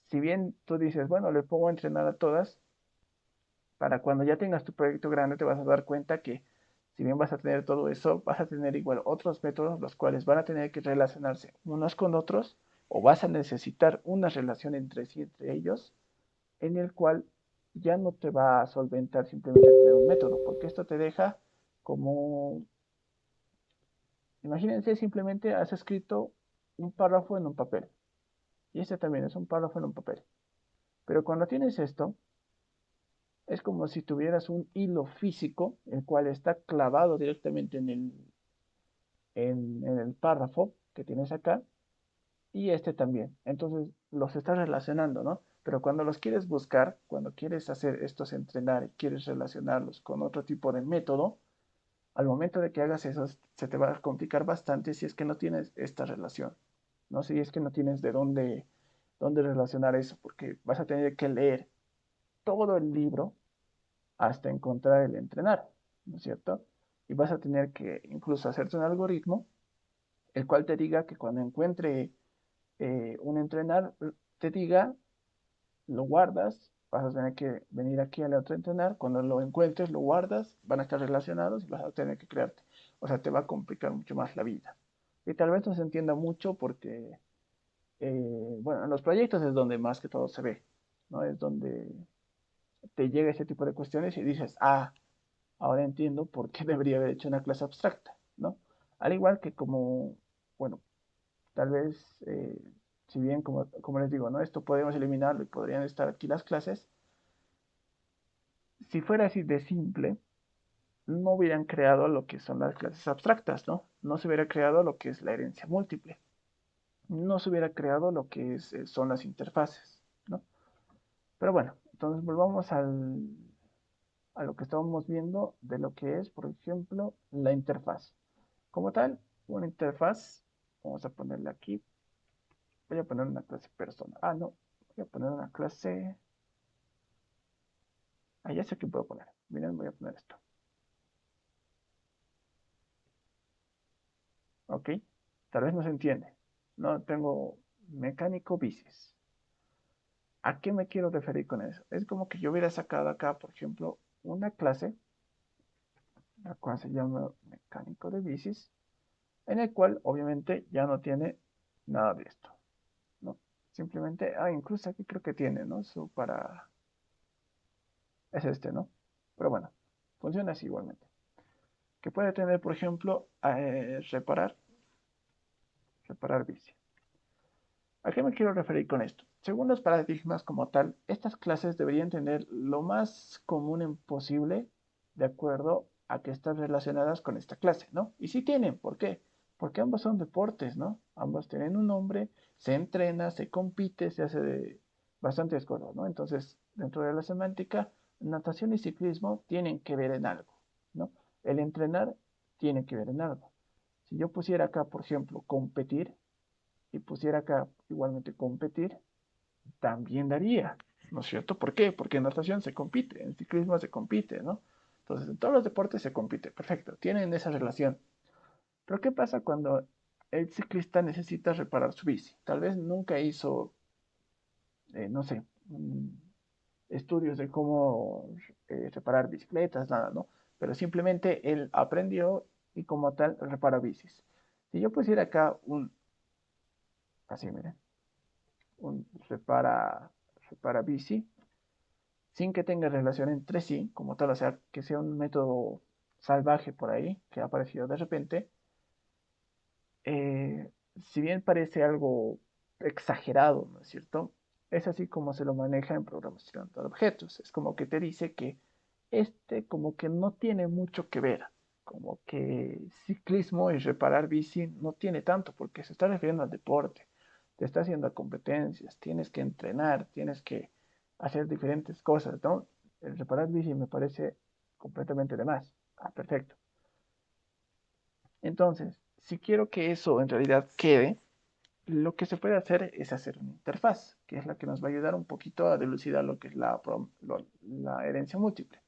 Speaker 1: Si bien tú dices, bueno, le pongo a entrenar a todas, para cuando ya tengas tu proyecto grande te vas a dar cuenta que si bien vas a tener todo eso, vas a tener igual otros métodos los cuales van a tener que relacionarse unos con otros o vas a necesitar una relación entre sí, entre ellos, en el cual ya no te va a solventar simplemente tener un método, porque esto te deja como, imagínense, simplemente has escrito un párrafo en un papel y este también es un párrafo en un papel. Pero cuando tienes esto, es como si tuvieras un hilo físico, el cual está clavado directamente en el párrafo que tienes acá, y este también. Entonces los estás relacionando, ¿no? Pero cuando los quieres buscar, cuando quieres hacer estos entrenar y quieres relacionarlos con otro tipo de método, al momento de que hagas eso, se te va a complicar bastante si es que no tienes esta relación, ¿no? Si es que no tienes de dónde relacionar eso, porque vas a tener que leer todo el libro hasta encontrar el entrenar, ¿no es cierto? Y vas a tener que incluso hacerte un algoritmo, el cual te diga que cuando encuentre un entrenar, te diga, lo guardas, vas a tener que venir aquí al otro entrenar, cuando lo encuentres, lo guardas, van a estar relacionados y vas a tener que crearte. O sea, te va a complicar mucho más la vida. Y tal vez no se entienda mucho porque, bueno, en los proyectos es donde más que todo se ve, ¿no? Es donde te llega ese tipo de cuestiones y dices, ah, ahora entiendo por qué debería haber hecho una clase abstracta, ¿no? Al igual que como, bueno, tal vez, si bien como les digo, ¿no? Esto podemos eliminarlo y podrían estar aquí las clases. Si fuera así de simple, no hubieran creado lo que son las clases abstractas, ¿no? No se hubiera creado lo que es la herencia múltiple. No se hubiera creado lo que son las interfaces, ¿no? Pero bueno, entonces volvamos a lo que estábamos viendo de lo que es, por ejemplo, la interfaz. Como tal, una interfaz, vamos a ponerle aquí, voy a poner una clase persona. Ah, no, voy a poner una clase, ah, ya sé qué puedo poner. Miren, voy a poner esto. ¿Ok? Tal vez no se entiende. No tengo mecánico bicis. ¿A qué me quiero referir con eso? Es como que yo hubiera sacado acá, por ejemplo, una clase, la cual se llama mecánico de bicis, en el cual obviamente ya no tiene nada de esto, ¿no? Simplemente, ah, incluso aquí creo que tiene, ¿no? Su para, es este, ¿no? Pero bueno, funciona así igualmente. Que puede tener, por ejemplo, reparar bici. ¿A qué me quiero referir con esto? Según los paradigmas como tal, estas clases deberían tener lo más común posible de acuerdo a que están relacionadas con esta clase, ¿no? Y sí tienen, ¿por qué? Porque ambos son deportes, ¿no? Ambos tienen un nombre, se entrena, se compite, se hace de bastantes cosas, ¿no? Entonces, dentro de la semántica, natación y ciclismo tienen que ver en algo, ¿no? El entrenar tiene que ver en algo. Si yo pusiera acá, por ejemplo, competir, y pusiera acá igualmente competir, también daría, ¿no es cierto? ¿Por qué? Porque en natación se compite, en ciclismo se compite, ¿no? Entonces, en todos los deportes se compite, perfecto, tienen esa relación. Pero ¿qué pasa cuando el ciclista necesita reparar su bici? Tal vez nunca hizo, no sé, estudios de cómo reparar bicicletas, nada, ¿no? Pero simplemente él aprendió y como tal repara bicis. Si yo pusiera acá así miren, un repara bici, sin que tenga relación entre sí, como tal, o sea, que sea un método salvaje por ahí, que ha aparecido de repente, eh, si bien parece algo exagerado, ¿no es cierto? Es así como se lo maneja en programación de objetos. Es como que te dice que como que no tiene mucho que ver, como que ciclismo y reparar bici no tiene tanto, porque se está refiriendo al deporte, te está haciendo competencias, tienes que entrenar, tienes que hacer diferentes cosas, ¿no? El reparar bici me parece completamente de más. Ah, perfecto. Entonces, si quiero que eso en realidad quede, lo que se puede hacer es hacer una interfaz, que es la que nos va a ayudar un poquito a dilucidar lo que es la herencia múltiple.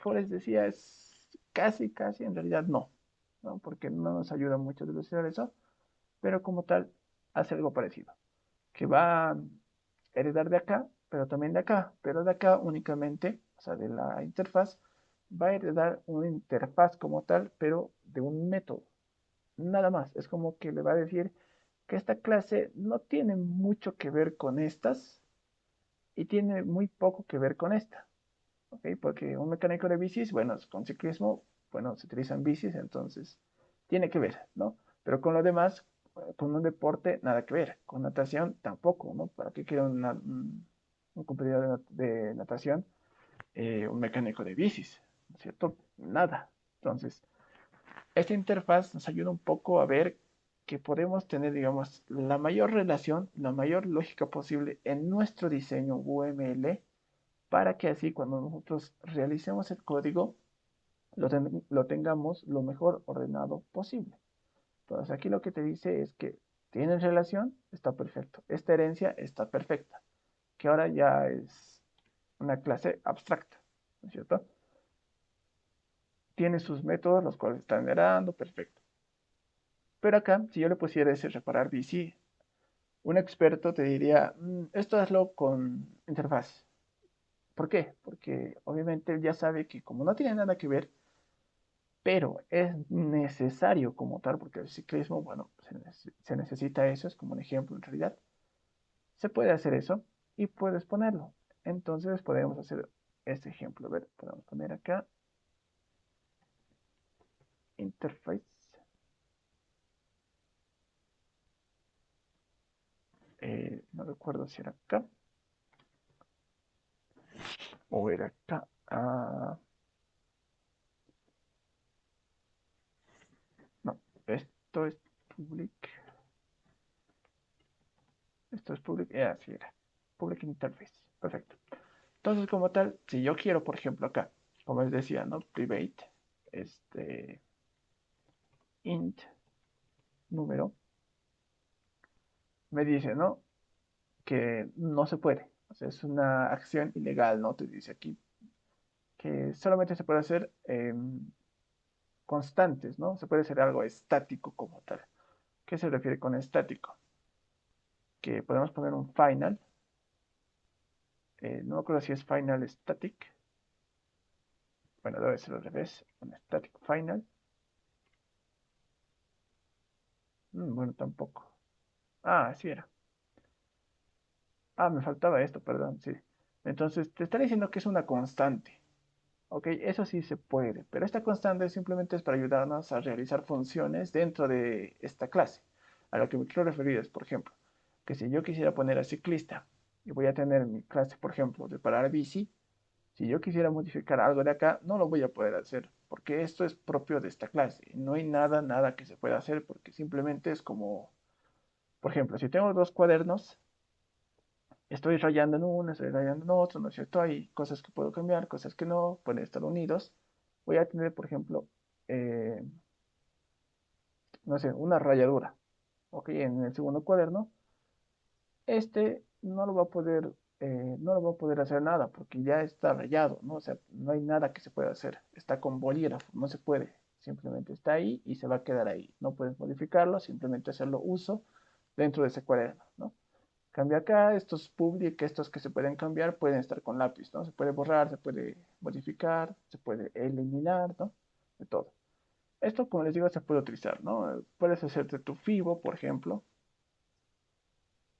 Speaker 1: Como les decía, es casi, en realidad no, ¿no? Porque no nos ayuda mucho a dilucidar eso, pero como tal, hace algo parecido, que va a heredar de acá, pero también de acá, pero de acá únicamente, o sea, de la interfaz, va a heredar una interfaz como tal, pero de un método. Nada más, es como que le va a decir que esta clase no tiene mucho que ver con estas y tiene muy poco que ver con esta, ¿ok? Porque un mecánico de bicis, bueno, con ciclismo, bueno, se utilizan bicis, entonces tiene que ver, ¿no? Pero con lo demás, con un deporte, nada que ver. Con natación, tampoco, ¿no? ¿Para qué quiere un competidor de natación, un mecánico de bicis? ¿No es cierto? Nada. Entonces, esta interfaz nos ayuda un poco a ver que podemos tener, digamos, la mayor relación, la mayor lógica posible en nuestro diseño UML para que así cuando nosotros realicemos el código lo tengamos lo mejor ordenado posible. Entonces aquí lo que te dice es que tienen relación, está perfecto. Esta herencia está perfecta, que ahora ya es una clase abstracta, ¿no es cierto? Tiene sus métodos, los cuales están generando, perfecto. Pero acá, si yo le pusiera ese reparar bici, un experto te diría, esto hazlo con interfaz. ¿Por qué? Porque obviamente él ya sabe que como no tiene nada que ver, pero es necesario como tal, porque el ciclismo, bueno, se necesita eso, es como un ejemplo en realidad. Se puede hacer eso y puedes ponerlo. Entonces podemos hacer este ejemplo. A ver, podemos poner acá interface. No recuerdo si era acá o era acá. No, esto es public. Esto es public. Así era. Public interface. Perfecto. Entonces, como tal, si yo quiero, por ejemplo, acá, como les decía, ¿no? Private, este, int, número, me dice, ¿no? Que no se puede. O sea, es una acción ilegal, ¿no? Te dice aquí que solamente se puede hacer constantes, ¿no? Se puede hacer algo estático como tal. ¿Qué se refiere con estático? Que podemos poner un final. No me acuerdo si es final static. Bueno, debe ser al revés. Un static final. Bueno, tampoco. Ah, sí era. Ah, me faltaba esto, perdón, sí. Entonces, te está diciendo que es una constante. Ok, eso sí se puede, pero esta constante simplemente es para ayudarnos a realizar funciones dentro de esta clase. A lo que me quiero referir es, por ejemplo, que si yo quisiera poner a ciclista y voy a tener mi clase, por ejemplo, de parar bici, si yo quisiera modificar algo de acá, no lo voy a poder hacer, porque esto es propio de esta clase. No hay nada que se pueda hacer, porque simplemente es como, por ejemplo, si tengo dos cuadernos, estoy rayando en uno, estoy rayando en otro, ¿no es cierto? Hay cosas que puedo cambiar, cosas que no, pueden estar unidos. Voy a tener, por ejemplo, eh, no sé, una rayadura, ¿ok? En el segundo cuaderno, no lo va a poder, no lo va a poder hacer nada porque ya está rayado, ¿no? O sea, no hay nada que se pueda hacer. Está con bolígrafo, no se puede. Simplemente está ahí y se va a quedar ahí. No puedes modificarlo, simplemente hacerlo uso dentro de ese cuaderno, ¿no? Cambia acá, estos public, estos que se pueden cambiar, pueden estar con lápiz, ¿no? Se puede borrar, se puede modificar, se puede eliminar, ¿no? De todo. Esto, como les digo, se puede utilizar, ¿no? Puedes hacerte tu FIBO, por ejemplo.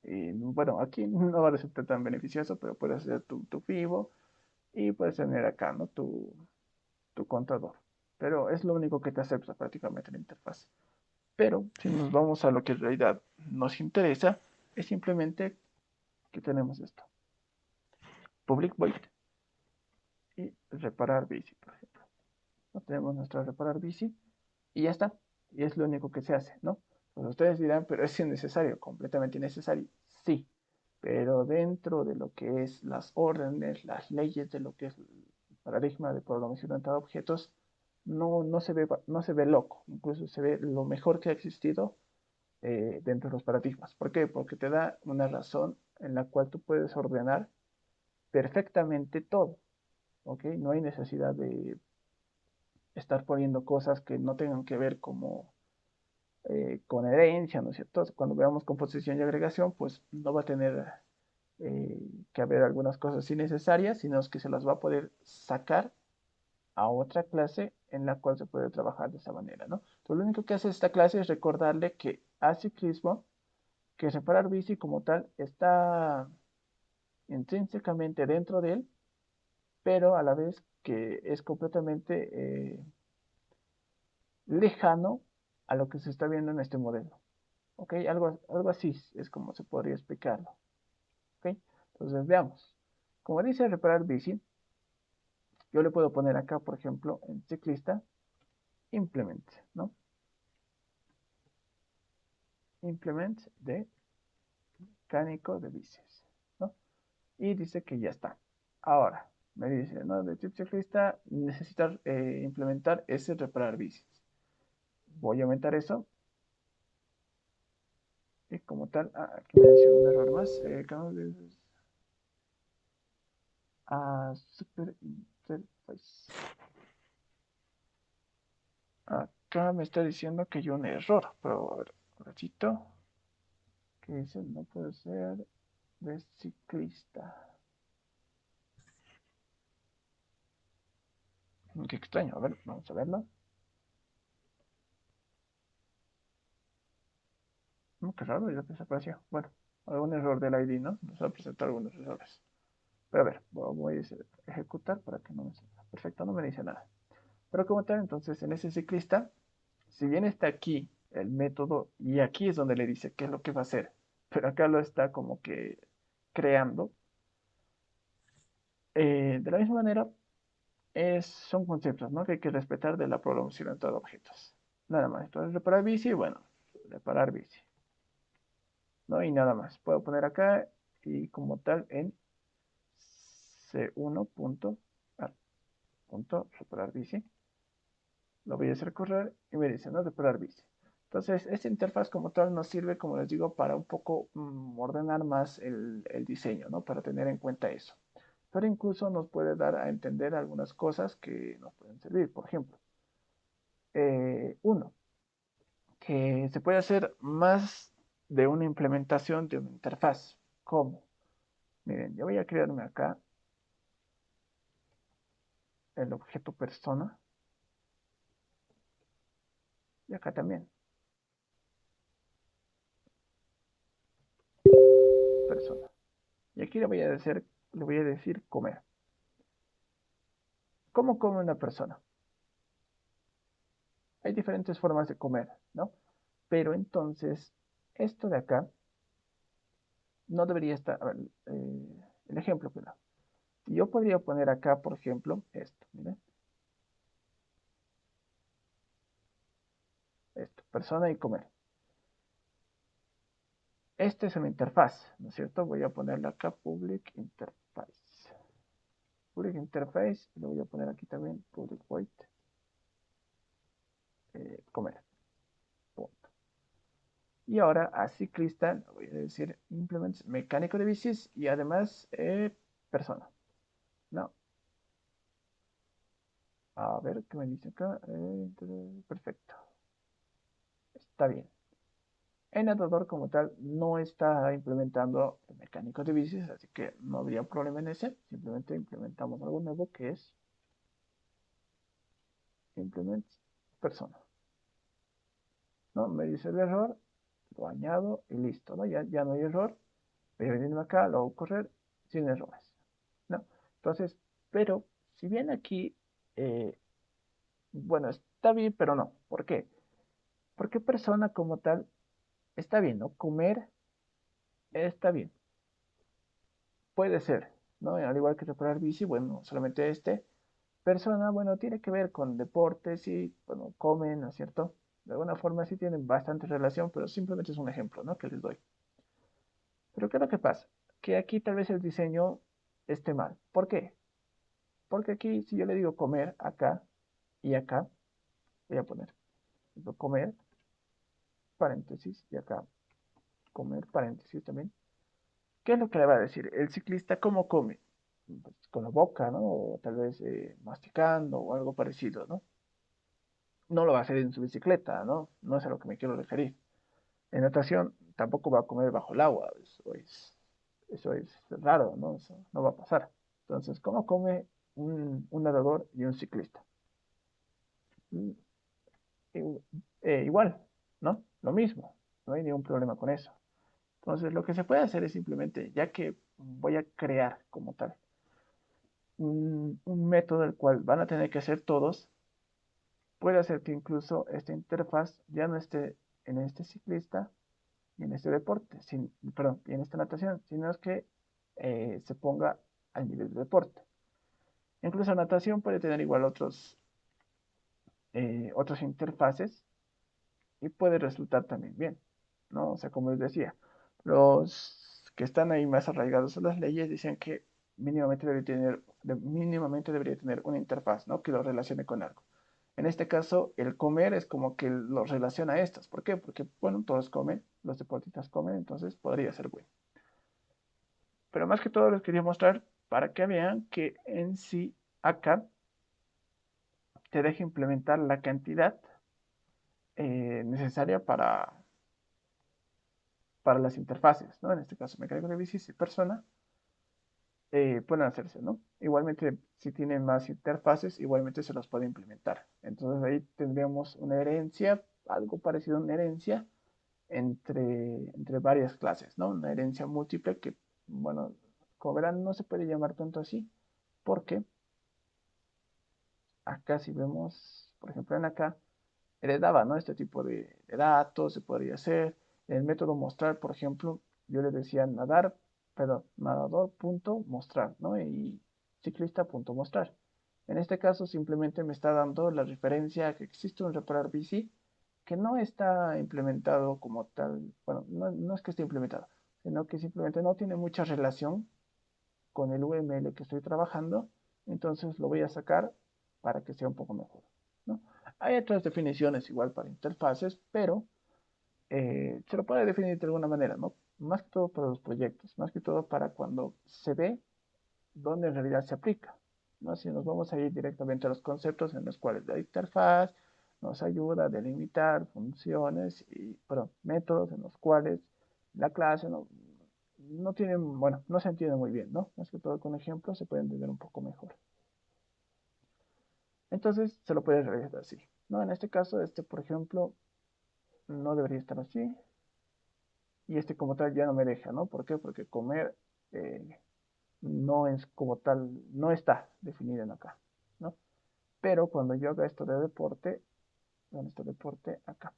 Speaker 1: Y bueno, aquí no va a resultar tan beneficioso, pero puedes hacer tu FIBO y puedes tener acá, ¿no? Tu contador. Pero es lo único que te acepta prácticamente la interfaz. Pero si nos vamos a lo que en realidad nos interesa, es simplemente que tenemos esto. Public void y reparar bici, por ejemplo. ¿No? Tenemos nuestro reparar bici y ya está. Y es lo único que se hace, ¿no? Pues ustedes dirán, pero es innecesario, completamente innecesario. Sí, pero dentro de lo que es las órdenes, las leyes de lo que es el paradigma de programación orientada a objetos, no se ve loco, incluso se ve lo mejor que ha existido dentro de los paradigmas. ¿Por qué? Porque te da una razón en la cual tú puedes ordenar perfectamente todo, ¿ok? No hay necesidad de estar poniendo cosas que no tengan que ver como con herencia, ¿no es cierto? Cuando veamos composición y agregación, pues no va a tener eh, que haber algunas cosas innecesarias, sino que se las va a poder sacar a otra clase en la cual se puede trabajar de esa manera, ¿no? Entonces, lo único que hace esta clase es recordarle que aciclismo, que separar bici como tal está intrínsecamente dentro de él, pero a la vez que es completamente lejano a lo que se está viendo en este modelo. ¿Ok? Algo así es como se podría explicarlo. ¿Ok? Entonces veamos. Como dice reparar bici, yo le puedo poner acá, por ejemplo, en ciclista, implement, ¿no? Implement de mecánico de bicis, ¿no? Y dice que ya está. Ahora, me dice, ¿no? De tipo ciclista, necesitas implementar ese reparar bicis. Voy a aumentar eso. Y como tal, aquí me dice un error más. Super interface. Acá me está diciendo que hay un error, pero a ver, un ratito. Que dice, no puede ser de ciclista. Qué extraño, a ver, vamos a verlo. Qué raro, ya desapareció. Bueno, algún error del ID, ¿no? Nos va a presentar algunos errores. Pero a ver, voy a ejecutar para que no me salga. Perfecto, no me dice nada. Pero como tal, entonces en ese ciclista, si bien está aquí el método, y aquí es donde le dice qué es lo que va a hacer, pero acá lo está como que creando, de la misma manera, son conceptos, ¿no? Que hay que respetar de la programación de todos objetos. Nada más. Entonces, reparar bici, bueno, reparar bici, ¿no? Y nada más. Puedo poner acá y como tal en C1 punto reparar bici. Lo voy a hacer correr y me dice, ¿no? Reparar bici. Entonces, esta interfaz como tal nos sirve, como les digo, para un poco ordenar más el diseño, ¿no? Para tener en cuenta eso. Pero incluso nos puede dar a entender algunas cosas que nos pueden servir. Por ejemplo, uno, que se puede hacer más de una implementación de una interfaz. ¿Cómo? Miren, yo voy a crearme acá el objeto persona y acá también persona. Y aquí le voy a decir comer. ¿Cómo come una persona? Hay diferentes formas de comer, ¿no? Pero entonces, esto de acá no debería estar. A ver, el ejemplo, cuidado. Yo podría poner acá, por ejemplo, esto, miren, esto, persona y comer. Esta es una interfaz, ¿no es cierto? Voy a ponerle acá public interface. Public interface, y lo voy a poner aquí también public void comer. Punto. Y ahora a ciclista, voy a decir implements mecánico de bicis y además persona. No, a ver qué me dice acá. Perfecto. Está bien. En Adodor como tal no está implementando el mecánico de bicis, así que no habría problema en ese. Simplemente implementamos algo nuevo que es implement persona. ¿No? Me dice el error, lo añado y listo, ¿no? Ya no hay error. Voy a venirme acá, lo hago correr sin errores, ¿no? Entonces, Pero si bien aquí, bueno, está bien, pero no. ¿Por qué? Porque persona como tal está bien, ¿no? Comer está bien. Puede ser, ¿no? Al igual que reparar bici, bueno, solamente persona, bueno, tiene que ver con deportes y, bueno, comen, ¿no es cierto? De alguna forma sí tienen bastante relación, pero simplemente es un ejemplo, ¿no? Que les doy. Pero ¿qué es lo que pasa? Que aquí tal vez el diseño esté mal. ¿Por qué? Porque aquí, si yo le digo comer acá y acá, voy a poner comer, paréntesis, y acá comer, paréntesis también. ¿Qué es lo que le va a decir? El ciclista, ¿cómo come? Pues, con la boca, ¿no? O tal vez masticando o algo parecido, ¿no? No lo va a hacer en su bicicleta, ¿no? No es a lo que me quiero referir. En natación tampoco va a comer bajo el agua, eso es raro, ¿no? Eso no va a pasar. Entonces, ¿cómo come un nadador y un ciclista? Mm, igual, ¿no? Lo mismo, no hay ningún problema con eso. Entonces, lo que se puede hacer es simplemente, ya que voy a crear como tal un método el cual van a tener que hacer todos, puede hacer que incluso esta interfaz ya no esté en este ciclista y en este deporte, perdón, y en esta natación, sino es que se ponga al nivel de deporte. Incluso natación puede tener igual otras interfaces y puede resultar también bien, ¿no? O sea, como les decía, los que están ahí más arraigados a las leyes dicen que mínimamente debería tener una interfaz, ¿no? Que lo relacione con algo. En este caso, el comer es como que lo relaciona a estas. ¿Por qué? Porque, bueno, todos comen, los deportistas comen, entonces podría ser bueno. Pero más que todo les quería mostrar para que vean que en sí acá te deja implementar la cantidad necesaria para las interfaces, ¿no? En este caso, mecánico de bicis y persona pueden hacerse, ¿no? Igualmente, si tienen más interfaces, igualmente se los puede implementar. Entonces ahí tendríamos una herencia, algo parecido a una herencia entre varias clases, ¿no? Una herencia múltiple que, bueno, como verán, no se puede llamar tanto así, porque acá si vemos, por ejemplo, en acá, heredaba, ¿no? Este tipo de datos se podría hacer. En el método mostrar, por ejemplo, yo le decía nadador.mostrar, ¿no? Y ciclista.mostrar. En este caso simplemente me está dando la referencia a que existe un reparar bici que no está implementado como tal, bueno, no es que esté implementado, sino que simplemente no tiene mucha relación con el UML que estoy trabajando, entonces lo voy a sacar para que sea un poco mejor, ¿no? Hay otras definiciones igual para interfaces, pero se lo puede definir de alguna manera, ¿no? Más que todo para los proyectos, más que todo para cuando se ve dónde en realidad se aplica, ¿no? Si nos vamos a ir directamente a los conceptos en los cuales la interfaz nos ayuda a delimitar funciones y, perdón, métodos en los cuales la clase no tienen, bueno, no se entiende muy bien, ¿no? Más que todo con ejemplos se puede entender un poco mejor. Entonces se lo puede realizar así, ¿no? En este caso, por ejemplo, no debería estar así y como tal ya no me deja, ¿no? ¿Por qué? Porque comer no es como tal, no está definido en acá, ¿no? Pero cuando yo haga esto de deporte, ¿dónde está deporte? Acá.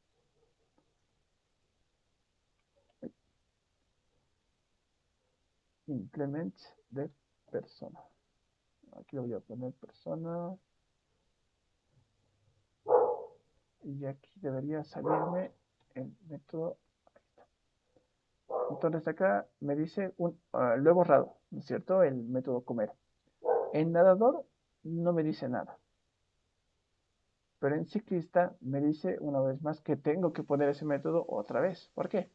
Speaker 1: Implement de persona. Aquí lo voy a poner persona. Y aquí debería salirme el método. Entonces acá me dice lo he borrado, ¿no es cierto? El método comer. En nadador no me dice nada. Pero en ciclista me dice una vez más que tengo que poner ese método otra vez. ¿Por qué?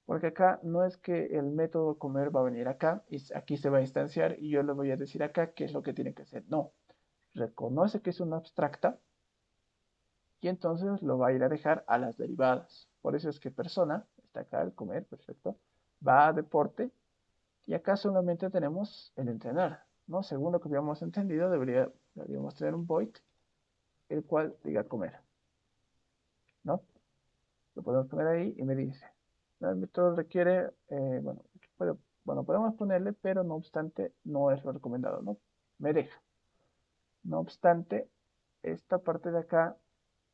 Speaker 1: Porque acá no es que el método comer va a venir acá y aquí se va a instanciar y yo le voy a decir acá qué es lo que tiene que hacer. No, reconoce que es una abstracta y entonces lo va a ir a dejar a las derivadas. Por eso es que persona, está acá el comer, perfecto, va a deporte y acá solamente tenemos el entrenar, ¿no? Según lo que habíamos entendido, deberíamos tener un void el cual diga comer, ¿no? Lo podemos poner ahí y me dice, ¿no? El método requiere, bueno, bueno, podemos ponerle, pero no obstante, no es lo recomendado, ¿no? me deja. No obstante, esta parte de acá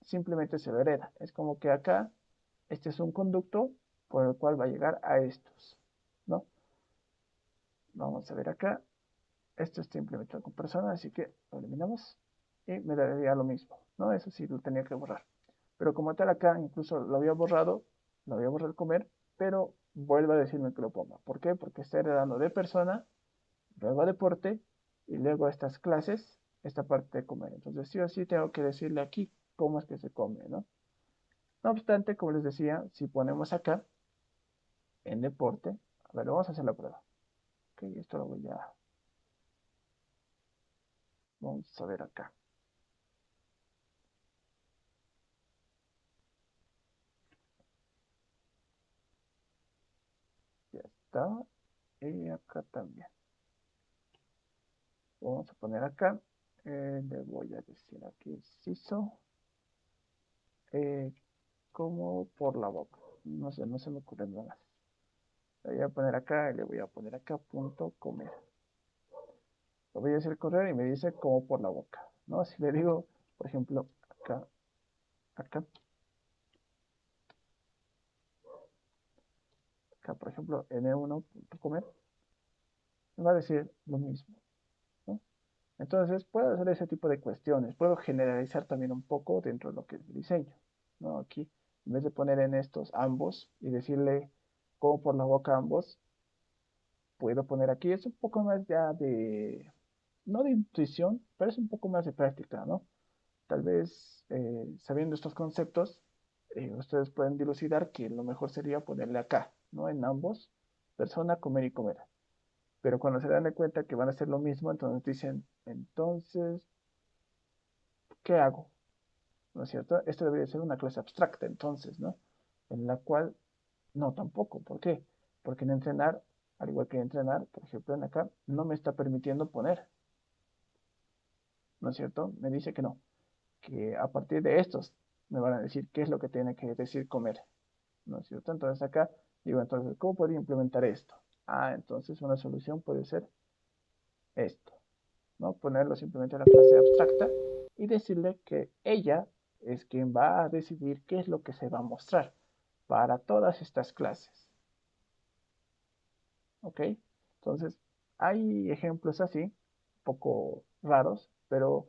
Speaker 1: simplemente se lo hereda. Es como que acá, este es un conducto por el cual va a llegar a estos, ¿no? Vamos a ver acá. Esto está implementado con persona, así que lo eliminamos y me daría lo mismo, ¿no? Eso sí lo tenía que borrar. Pero como tal acá, incluso lo había borrado el comer, pero vuelve a decirme que lo ponga. ¿Por qué? Porque está heredando de persona, luego a deporte y luego a estas clases, esta parte de comer. Entonces sí o sí tengo que decirle aquí cómo es que se come, ¿no? No obstante, como les decía, si ponemos acá en deporte, a ver, vamos a hacer la prueba. Ok, esto lo voy a, vamos a ver acá. Ya está. Y acá también. Vamos a poner acá. Le voy a decir aquí CISO. Como por la boca. No sé, no se me ocurre nada más. Le voy a poner acá y le voy a poner acá punto comer. Lo voy a hacer correr y me dice como por la boca. ¿No? Si le digo, por ejemplo, acá, acá, acá, por ejemplo, n1.comer, me va a decir lo mismo, ¿no? Entonces, puedo hacer ese tipo de cuestiones. Puedo generalizar también un poco dentro de lo que es el diseño, ¿no? Aquí, en vez de poner en estos ambos y decirle como por la boca ambos, puedo poner aquí. Es un poco más ya de, no de intuición, pero es un poco más de práctica, ¿no? Tal vez sabiendo estos conceptos, ustedes pueden dilucidar que lo mejor sería ponerle acá, ¿no? En ambos, persona, comer y comer. Pero cuando se dan de cuenta que van a hacer lo mismo, entonces dicen, entonces, ¿qué hago? ¿No es cierto? Esto debería ser una clase abstracta, entonces, ¿no? En la cual, no, tampoco. ¿Por qué? Porque en entrenar, al igual que en entrenar, por ejemplo, en acá, no me está permitiendo poner, ¿no es cierto? Me dice que no, que a partir de estos me van a decir qué es lo que tiene que decir comer, ¿no es cierto? Entonces acá digo, entonces, ¿cómo podría implementar esto? Ah, entonces una solución puede ser esto, ¿no? Ponerlo simplemente en la clase abstracta y decirle que ella es quien va a decidir qué es lo que se va a mostrar para todas estas clases, ¿ok? Entonces, hay ejemplos así, un poco raros, pero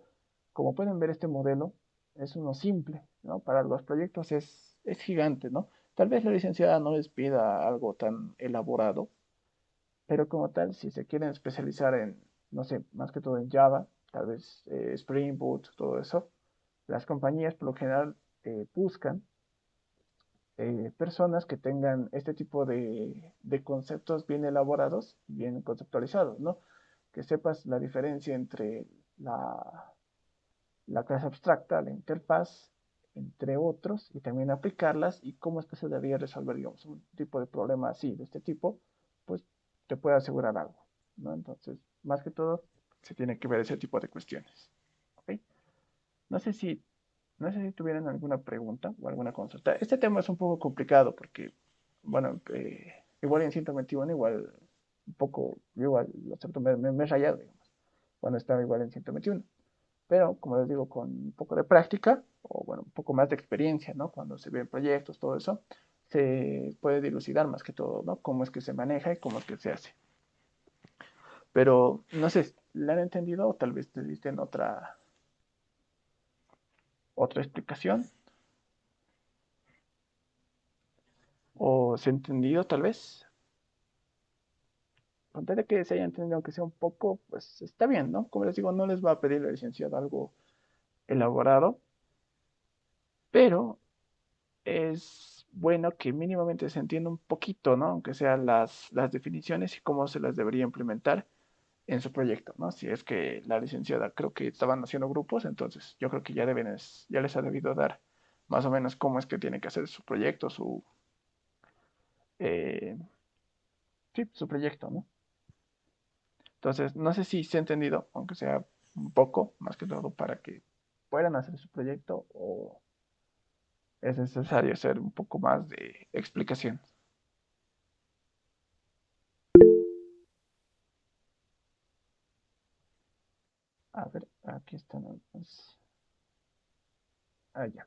Speaker 1: como pueden ver, este modelo es uno simple, ¿no? Para los proyectos es gigante, ¿no? Tal vez la licenciada no les pida algo tan elaborado, pero como tal, si se quieren especializar en, no sé, más que todo en Java, tal vez Spring Boot, todo eso, las compañías por lo general buscan personas que tengan este tipo de conceptos bien elaborados, bien conceptualizados, ¿no? Que sepas la diferencia entre la, la clase abstracta, la interfaz, entre otros, y también aplicarlas y cómo es que se debería resolver, digamos, un tipo de problema así, de este tipo, pues te puede asegurar algo, ¿no? Entonces, más que todo, se tiene que ver ese tipo de cuestiones, ¿ok? No sé si, no sé si tuvieran alguna pregunta o alguna consulta. Este tema es un poco complicado porque, bueno, igual en 121, igual un poco, yo igual lo acepto, me he rayado, digamos, cuando estaba igual en 121. Pero, como les digo, con un poco de práctica, o bueno, un poco más de experiencia, ¿no? Cuando se ven proyectos, todo eso, se puede dilucidar más que todo, ¿no? Cómo es que se maneja y cómo es que se hace. Pero, no sé, ¿la han entendido o tal vez te dicen otra explicación? ¿O se ha entendido tal vez? Con tal de que se haya entendido, aunque sea un poco, pues está bien, ¿no? Como les digo, no les va a pedir la licenciada algo elaborado, pero es bueno que mínimamente se entienda un poquito, ¿no? Aunque sean las definiciones y cómo se las debería implementar en su proyecto, ¿no? Si es que la licenciada creo que estaban haciendo grupos, entonces yo creo que ya ya les ha debido dar más o menos cómo es que tiene que hacer su proyecto, eh, sí, su proyecto, ¿no? Entonces, no sé si se ha entendido, aunque sea un poco, más que todo, para que puedan hacer su proyecto o es necesario hacer un poco más de explicación. A ver, aquí están algunos. Ah, ya.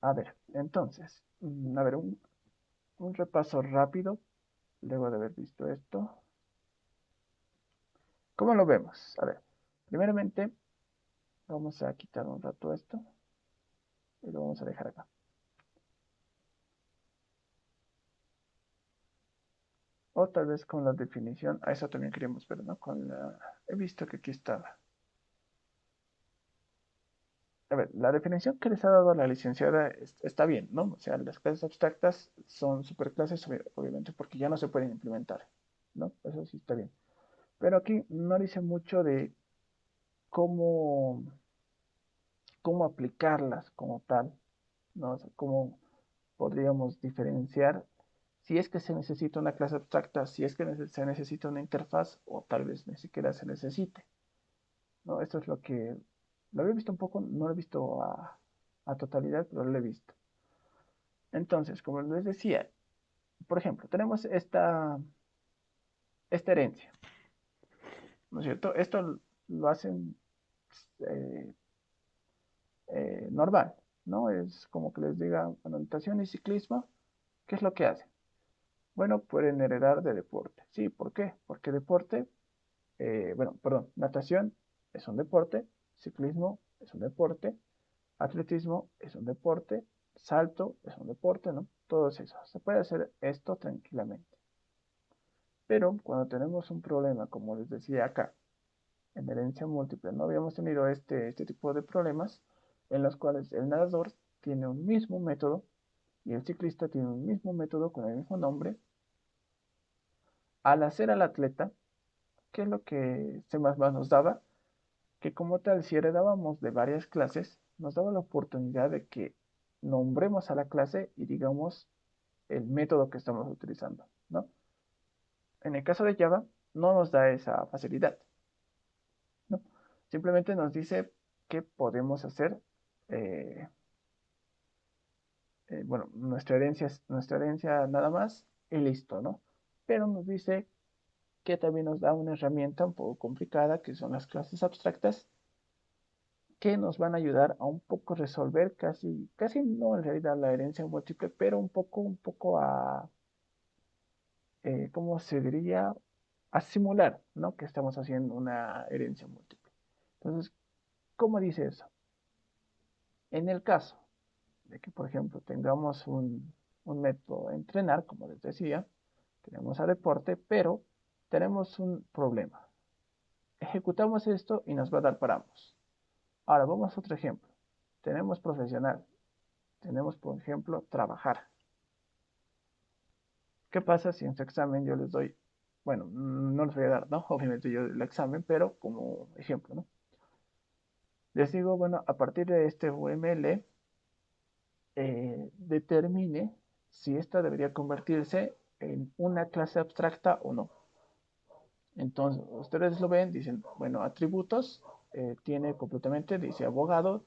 Speaker 1: A ver, entonces, a ver, un repaso rápido, luego de haber visto esto. ¿Cómo lo vemos? A ver, primeramente vamos a quitar un rato esto y lo vamos a dejar acá. O tal vez con la definición, a eso también queríamos ver, ¿no? He visto que aquí estaba. A ver, la definición que les ha dado la licenciada está bien, ¿no? O sea, las clases abstractas son superclases, obviamente, porque ya no se pueden implementar, ¿no? Eso sí está bien. Pero aquí no dice mucho de cómo, cómo aplicarlas como tal, ¿no? O sea, cómo podríamos diferenciar si es que se necesita una clase abstracta, si es que se necesita una interfaz o tal vez ni siquiera se necesite, ¿no? Esto es lo que lo había visto un poco, no lo he visto a totalidad, pero lo he visto. Entonces, como les decía, por ejemplo, tenemos esta herencia, ¿no es cierto? Esto lo hacen eh, normal, ¿no? Es como que les diga anotación y ciclismo, ¿qué es lo que hacen? Bueno, pueden heredar de deporte. Sí, ¿por qué? Porque deporte, bueno, perdón, natación es un deporte, ciclismo es un deporte, atletismo es un deporte, salto es un deporte, ¿no? Todo eso. Se puede hacer esto tranquilamente. Pero cuando tenemos un problema, como les decía acá, en herencia múltiple, no habíamos tenido este tipo de problemas en los cuales el nadador tiene un mismo método y el ciclista tiene un mismo método con el mismo nombre. Al hacer al atleta, ¿qué es lo que C++ nos daba? Que como tal, si heredábamos de varias clases, nos daba la oportunidad de que nombremos a la clase y digamos el método que estamos utilizando, ¿no? En el caso de Java, no nos da esa facilidad, ¿no? Simplemente nos dice que podemos hacer, eh, bueno, nuestra herencia nada más y listo, ¿no? Pero nos dice que también nos da una herramienta un poco complicada, que son las clases abstractas, que nos van a ayudar a un poco resolver casi no en realidad la herencia múltiple, pero un poco a, ¿cómo se diría? A simular, ¿no? Que estamos haciendo una herencia múltiple. Entonces, ¿cómo dice eso? En el caso de que, por ejemplo, tengamos un método de entrenar, como les decía, tenemos a deporte, pero tenemos un problema. Ejecutamos esto y nos va a dar para ambos. Ahora, vamos a otro ejemplo. Tenemos profesional, tenemos, por ejemplo, trabajar. ¿Qué pasa si en su examen yo les doy, bueno, no les voy a dar, ¿no? Obviamente yo el examen, pero como ejemplo, ¿no? Les digo, bueno, a partir de este UML, determine si esta debería convertirse en una clase abstracta o no. Entonces, ustedes lo ven, dicen, bueno, atributos, tiene completamente, dice abogado,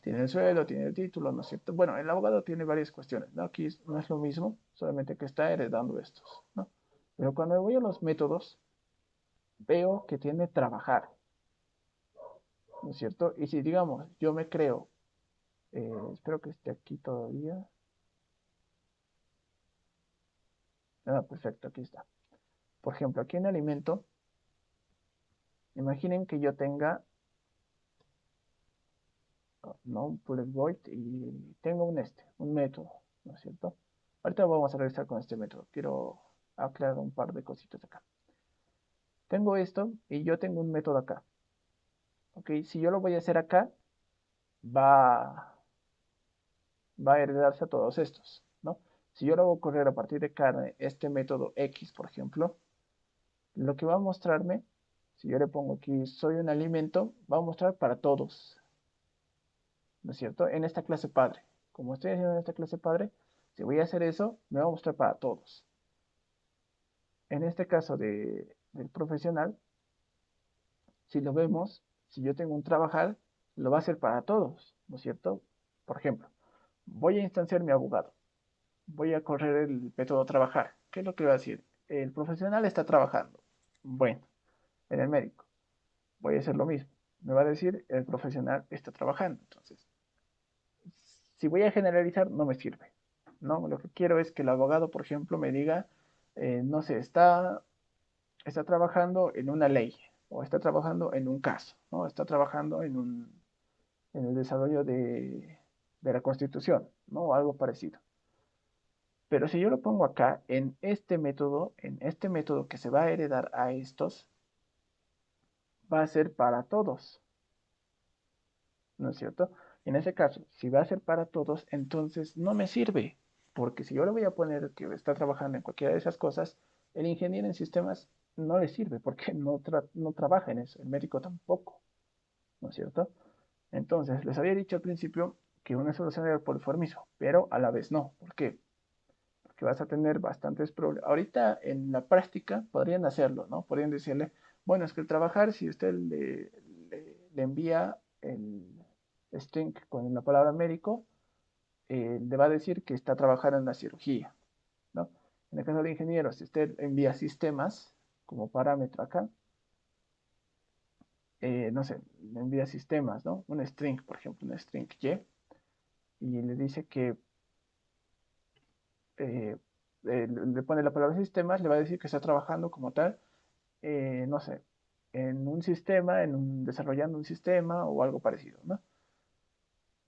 Speaker 1: tiene el sueldo, tiene el título, ¿no es cierto? Bueno, el abogado tiene varias cuestiones, ¿no? Aquí no es lo mismo, solamente que está heredando estos, ¿no? Pero cuando voy a los métodos, veo que tiene trabajar, ¿no es cierto? Y si, digamos, yo me creo, espero que esté aquí todavía. Ah, perfecto, aquí está. Por ejemplo, aquí en alimento, imaginen que yo tenga, ¿no? Un bullet void y tengo un método, ¿no es cierto? Ahorita vamos a revisar con este método. Quiero aclarar un par de cositas acá. Tengo esto y yo tengo un método acá. ¿Ok? Si yo lo voy a hacer acá, va, va a heredarse a todos estos, ¿no? Si yo lo hago correr a partir de carne, este método X, por ejemplo, lo que va a mostrarme, si yo le pongo aquí soy un alimento, va a mostrar para todos, ¿no es cierto? En esta clase padre. Como estoy haciendo en esta clase padre, si voy a hacer eso, me va a mostrar para todos. En este caso del profesional, si lo vemos, si yo tengo un trabajar, lo va a hacer para todos, ¿no es cierto? Por ejemplo, voy a instanciar mi abogado, voy a correr el método trabajar. ¿Qué es lo que va a decir? El profesional está trabajando. Bueno, en el médico. voy a hacer lo mismo. Me va a decir el profesional está trabajando. Entonces, si voy a generalizar, no me sirve. ¿No? Lo que quiero es que el abogado, por ejemplo, me diga, no sé, está trabajando en una ley o está trabajando en un caso, ¿no? Está trabajando en el desarrollo de la Constitución, ¿no? O algo parecido. Pero si yo lo pongo acá, en este método que se va a heredar a estos, va a ser para todos, ¿no es cierto? En ese caso, si va a ser para todos, entonces no me sirve, porque si yo le voy a poner que está trabajando en cualquiera de esas cosas, el ingeniero en sistemas no le sirve porque no trabaja en eso, el médico tampoco, ¿no es cierto? Entonces, les había dicho al principio que una solución era el poliformismo, pero a la vez no. ¿Por qué? Porque vas a tener bastantes problemas. Ahorita en la práctica podrían hacerlo, ¿no? Podrían decirle, bueno, es que el trabajar, si usted le envía el string con la palabra médico, le va a decir que está trabajando en la cirugía, ¿no? En el caso de ingenieros, si usted envía sistemas como parámetro acá, no sé, le envía sistemas, ¿no? Un string, por ejemplo, un string y le dice que eh, le pone la palabra sistemas, le va a decir que está trabajando como tal, no sé, en un sistema, desarrollando un sistema o algo parecido, ¿no?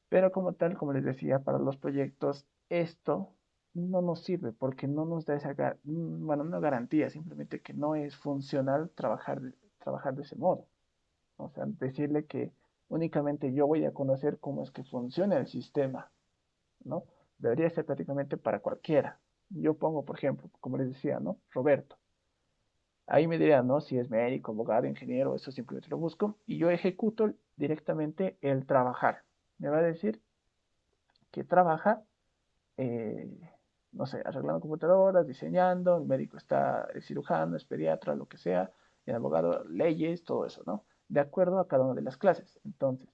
Speaker 1: Pero como tal, como les decía, para los proyectos, esto no nos sirve porque no nos da bueno, una garantía, simplemente que no es funcional trabajar de ese modo. O sea, decirle que únicamente yo voy a conocer cómo es que funciona el sistema, ¿no? Debería ser prácticamente para cualquiera. Yo pongo, por ejemplo, como les decía, ¿no? Roberto. Ahí me dirán, ¿no? Si es médico, abogado, ingeniero, eso simplemente lo busco. Y yo ejecuto directamente el trabajar. Me va a decir que trabaja, eh, no sé, arreglando computadoras, diseñando, el médico está, el cirujano, es pediatra, lo que sea, el abogado, leyes, todo eso, ¿no? De acuerdo a cada una de las clases. Entonces,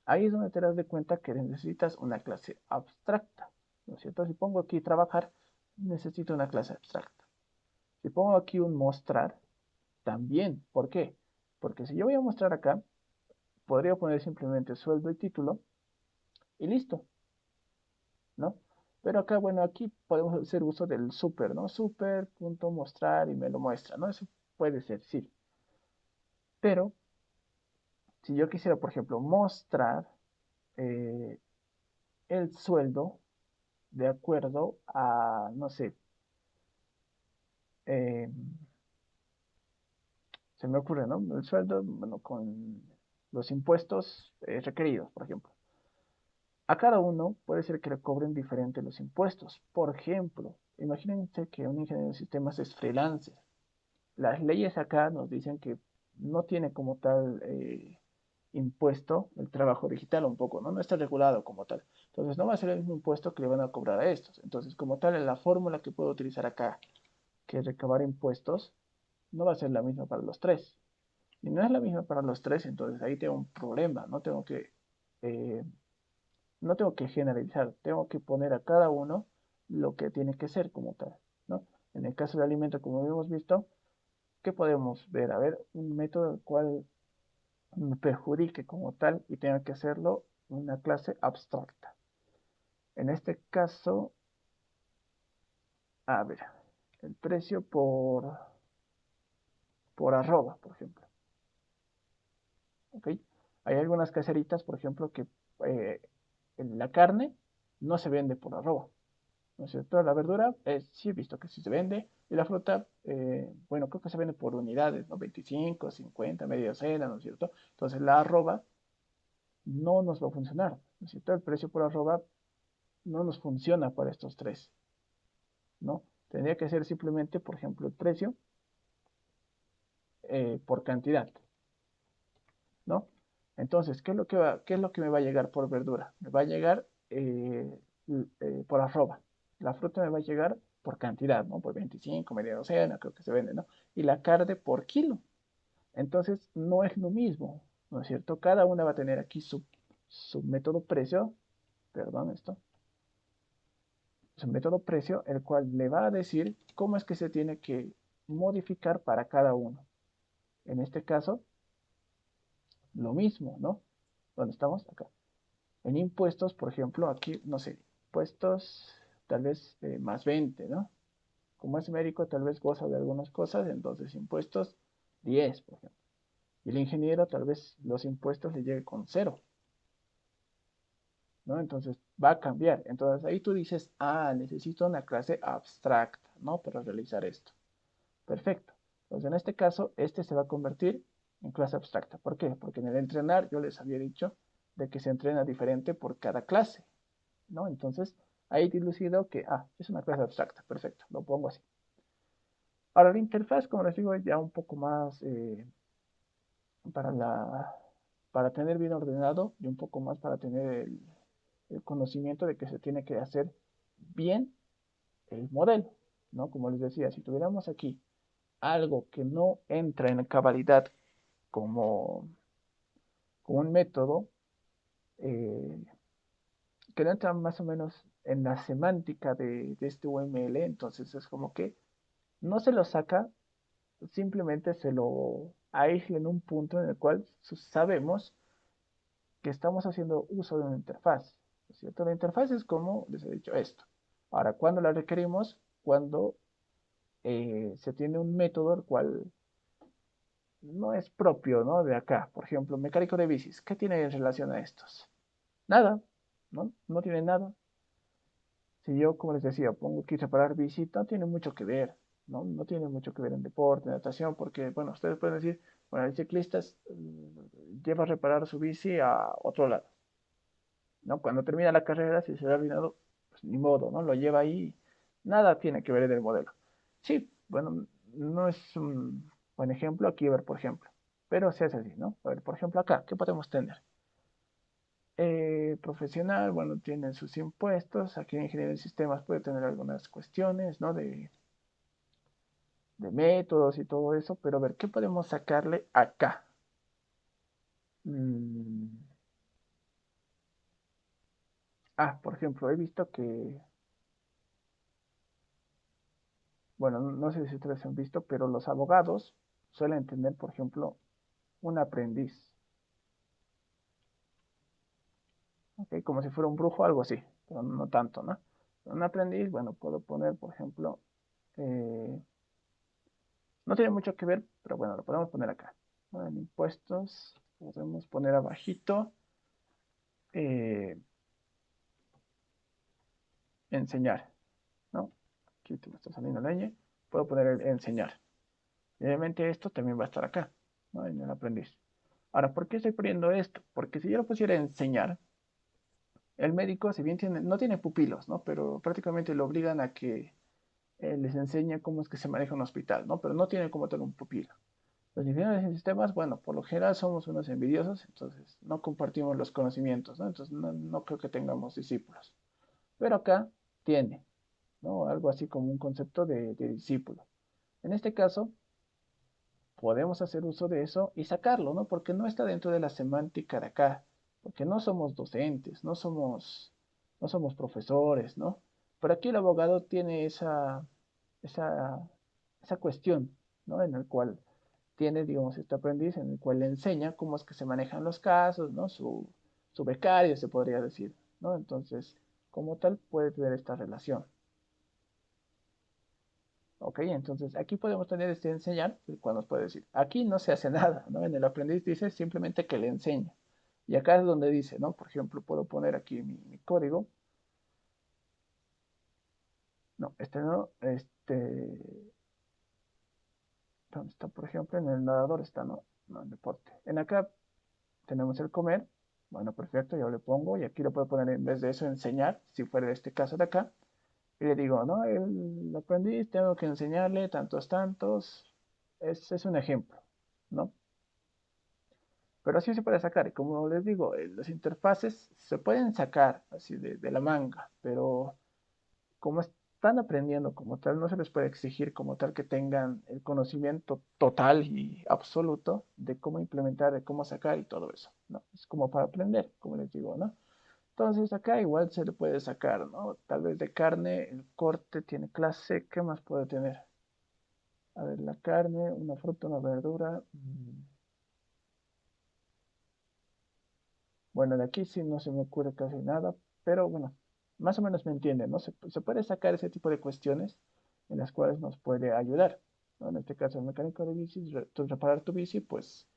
Speaker 1: ahí es donde te das de cuenta que necesitas una clase abstracta, ¿no es cierto? Si pongo aquí trabajar, necesito una clase abstracta. Si pongo aquí un mostrar, también. ¿Por qué? Porque si yo voy a mostrar acá, podría poner simplemente sueldo y título y listo, ¿no? Pero acá, bueno, aquí podemos hacer uso del super, ¿no? Super.mostrar y me lo muestra, ¿no? Eso puede ser, sí. Pero si yo quisiera, por ejemplo, mostrar eh, el sueldo de acuerdo a, no sé, eh, se me ocurre, ¿no? El sueldo, bueno, con los impuestos requeridos, por ejemplo. A cada uno puede ser que le cobren diferente los impuestos. Por ejemplo, imagínense que un ingeniero de sistemas es freelancer. Las leyes acá nos dicen que no tiene como tal impuesto el trabajo digital un poco, ¿no? No está regulado como tal. Entonces no va a ser el mismo impuesto que le van a cobrar a estos. Entonces, como tal, la fórmula que puedo utilizar acá, que es recabar impuestos, no va a ser la misma para los tres. Y no es la misma para los tres, entonces ahí tengo un problema, eh, no tengo que generalizar, tengo que poner a cada uno lo que tiene que ser como tal, ¿no? En el caso del alimento, como hemos visto, ¿qué podemos ver? A ver, un método el cual me perjudique como tal y tenga que hacerlo una clase abstracta. En este caso, a ver, el precio por arroba, por ejemplo. ¿Ok? Hay algunas caseritas, por ejemplo, que eh, la carne no se vende por arroba. ¿No es cierto? La verdura, sí he visto que sí se vende. Y la fruta, bueno, creo que se vende por unidades, ¿no? 25, 50, media docena, ¿no es cierto? Entonces la arroba no nos va a funcionar, ¿no es cierto? El precio por arroba no nos funciona para estos tres, ¿no? Tendría que ser simplemente, por ejemplo, el precio por cantidad, ¿no? Entonces, ¿qué es lo que me va a llegar por verdura? Me va a llegar por arroba. La fruta me va a llegar por cantidad, ¿no? Por 25, media docena, creo que se vende, ¿no? Y la carne por kilo. Entonces, no es lo mismo, ¿no es cierto? Cada una va a tener aquí su método precio, perdón, su método precio, el cual le va a decir cómo es que se tiene que modificar para cada uno. En este caso, lo mismo, ¿no? ¿Dónde estamos? Acá. En impuestos, por ejemplo, aquí, no sé, impuestos tal vez más 20, ¿no? Como es médico, tal vez goza de algunas cosas, entonces impuestos 10, por ejemplo. Y el ingeniero tal vez los impuestos le llegue con cero, ¿no? Entonces va a cambiar. Entonces ahí tú dices, ah, necesito una clase abstracta, ¿no? Para realizar esto. Perfecto. Entonces en este caso, este se va a convertir en clase abstracta. ¿Por qué? Porque en el entrenar yo les había dicho de que se entrena diferente por cada clase, ¿no? Entonces ahí dilucido que, ah, es una clase abstracta. Perfecto, lo pongo así. Ahora la interfaz, como les digo, es ya un poco más para la, para tener bien ordenado y un poco más para tener el conocimiento de que se tiene que hacer bien el modelo, ¿no? Como les decía, si tuviéramos aquí algo que no entra en cabalidad como, como un método, eh, que no entra más o menos en la semántica de este UML, entonces es como que no se lo saca, simplemente se lo aísla en un punto en el cual sabemos que estamos haciendo uso de una interfaz, ¿no es cierto? La interfaz es como les he dicho esto. Ahora, ¿cuándo la requerimos? Cuando se tiene un método el cual no es propio, ¿no? De acá. Por ejemplo, mecánico de bicis. ¿Qué tiene en relación a estos? Nada, ¿no? No tiene nada. Si yo, como les decía, pongo aquí reparar bici, no tiene mucho que ver, ¿no? No tiene mucho que ver en deporte, en natación, porque, bueno, ustedes pueden decir, bueno, el ciclista lleva a reparar su bici a otro lado, ¿no? Cuando termina la carrera, si se le ha olvidado, pues ni modo, ¿no? Lo lleva ahí, nada tiene que ver en el modelo. Sí, bueno, no es un buen ejemplo aquí, a ver, por ejemplo, pero se hace así, ¿no? A ver, por ejemplo, acá, ¿qué podemos tener? Profesional, bueno, tiene sus impuestos, aquí en ingeniería de sistemas puede tener algunas cuestiones, ¿no? De métodos y todo eso, pero a ver, ¿qué podemos sacarle acá? Mm, por ejemplo, he visto que, bueno, no sé si ustedes han visto, pero los abogados suelen tener, por ejemplo, un aprendiz, ¿ok? Como si fuera un brujo, algo así, pero no tanto, ¿no? Un aprendiz, bueno, puedo poner, por ejemplo, eh, no tiene mucho que ver, pero bueno, lo podemos poner acá, ¿no? En impuestos, podemos poner abajito, eh, enseñar, ¿no? Aquí me está saliendo la ñ, puedo poner el enseñar. Y obviamente esto también va a estar acá, ¿no? En el aprendiz. Ahora, ¿por qué estoy poniendo esto? Porque si yo lo pusiera a enseñar, el médico, si bien no tiene pupilos, ¿no? Pero prácticamente lo obligan a que les enseñe cómo es que se maneja un hospital, ¿no? Pero no tiene como tener un pupilo. Los ingenieros en sistemas, bueno, por lo general somos unos envidiosos, entonces no compartimos los conocimientos, ¿no? Entonces no creo que tengamos discípulos. Pero acá tiene, ¿no? Algo así como un concepto de discípulo. En este caso, podemos hacer uso de eso y sacarlo, ¿no? Porque no está dentro de la semántica de acá, porque no somos docentes, no somos profesores, ¿no? Pero aquí el abogado tiene esa, esa cuestión, ¿no? En el cual tiene, digamos, este aprendiz en el cual le enseña cómo es que se manejan los casos, ¿no? Su becario, se podría decir, ¿no? Entonces, como tal, puede tener esta relación. Ok, entonces aquí podemos tener este enseñar, el cual nos puede decir, aquí no se hace nada, ¿no? En el aprendiz dice simplemente que le enseña. Y acá es donde dice, ¿no? Por ejemplo, puedo poner aquí mi código. No, este no, ¿dónde está? Por ejemplo, en el nadador está, ¿no? No, en deporte. En acá tenemos el comer. Bueno, perfecto, yo le pongo y aquí lo puedo poner en vez de eso enseñar, si fuera este caso de acá. Y le digo, ¿no? El aprendiz tengo que enseñarle tantos, tantos. Es un ejemplo, ¿no? Pero así se puede sacar. Y como les digo, las interfaces se pueden sacar así de la manga, pero como están aprendiendo como tal, no se les puede exigir como tal que tengan el conocimiento total y absoluto de cómo implementar, de cómo sacar y todo eso, ¿no? Es como para aprender, como les digo, ¿no? Entonces acá igual se le puede sacar, ¿no? Tal vez de carne, el corte tiene clase, ¿qué más puede tener? A ver, la carne, una fruta, una verdura. Bueno, de aquí sí no se me ocurre casi nada, pero bueno, más o menos me entienden, ¿no? Se puede sacar ese tipo de cuestiones en las cuales nos puede ayudar, ¿no? En este caso, el mecánico de bici, reparar tu bici, pues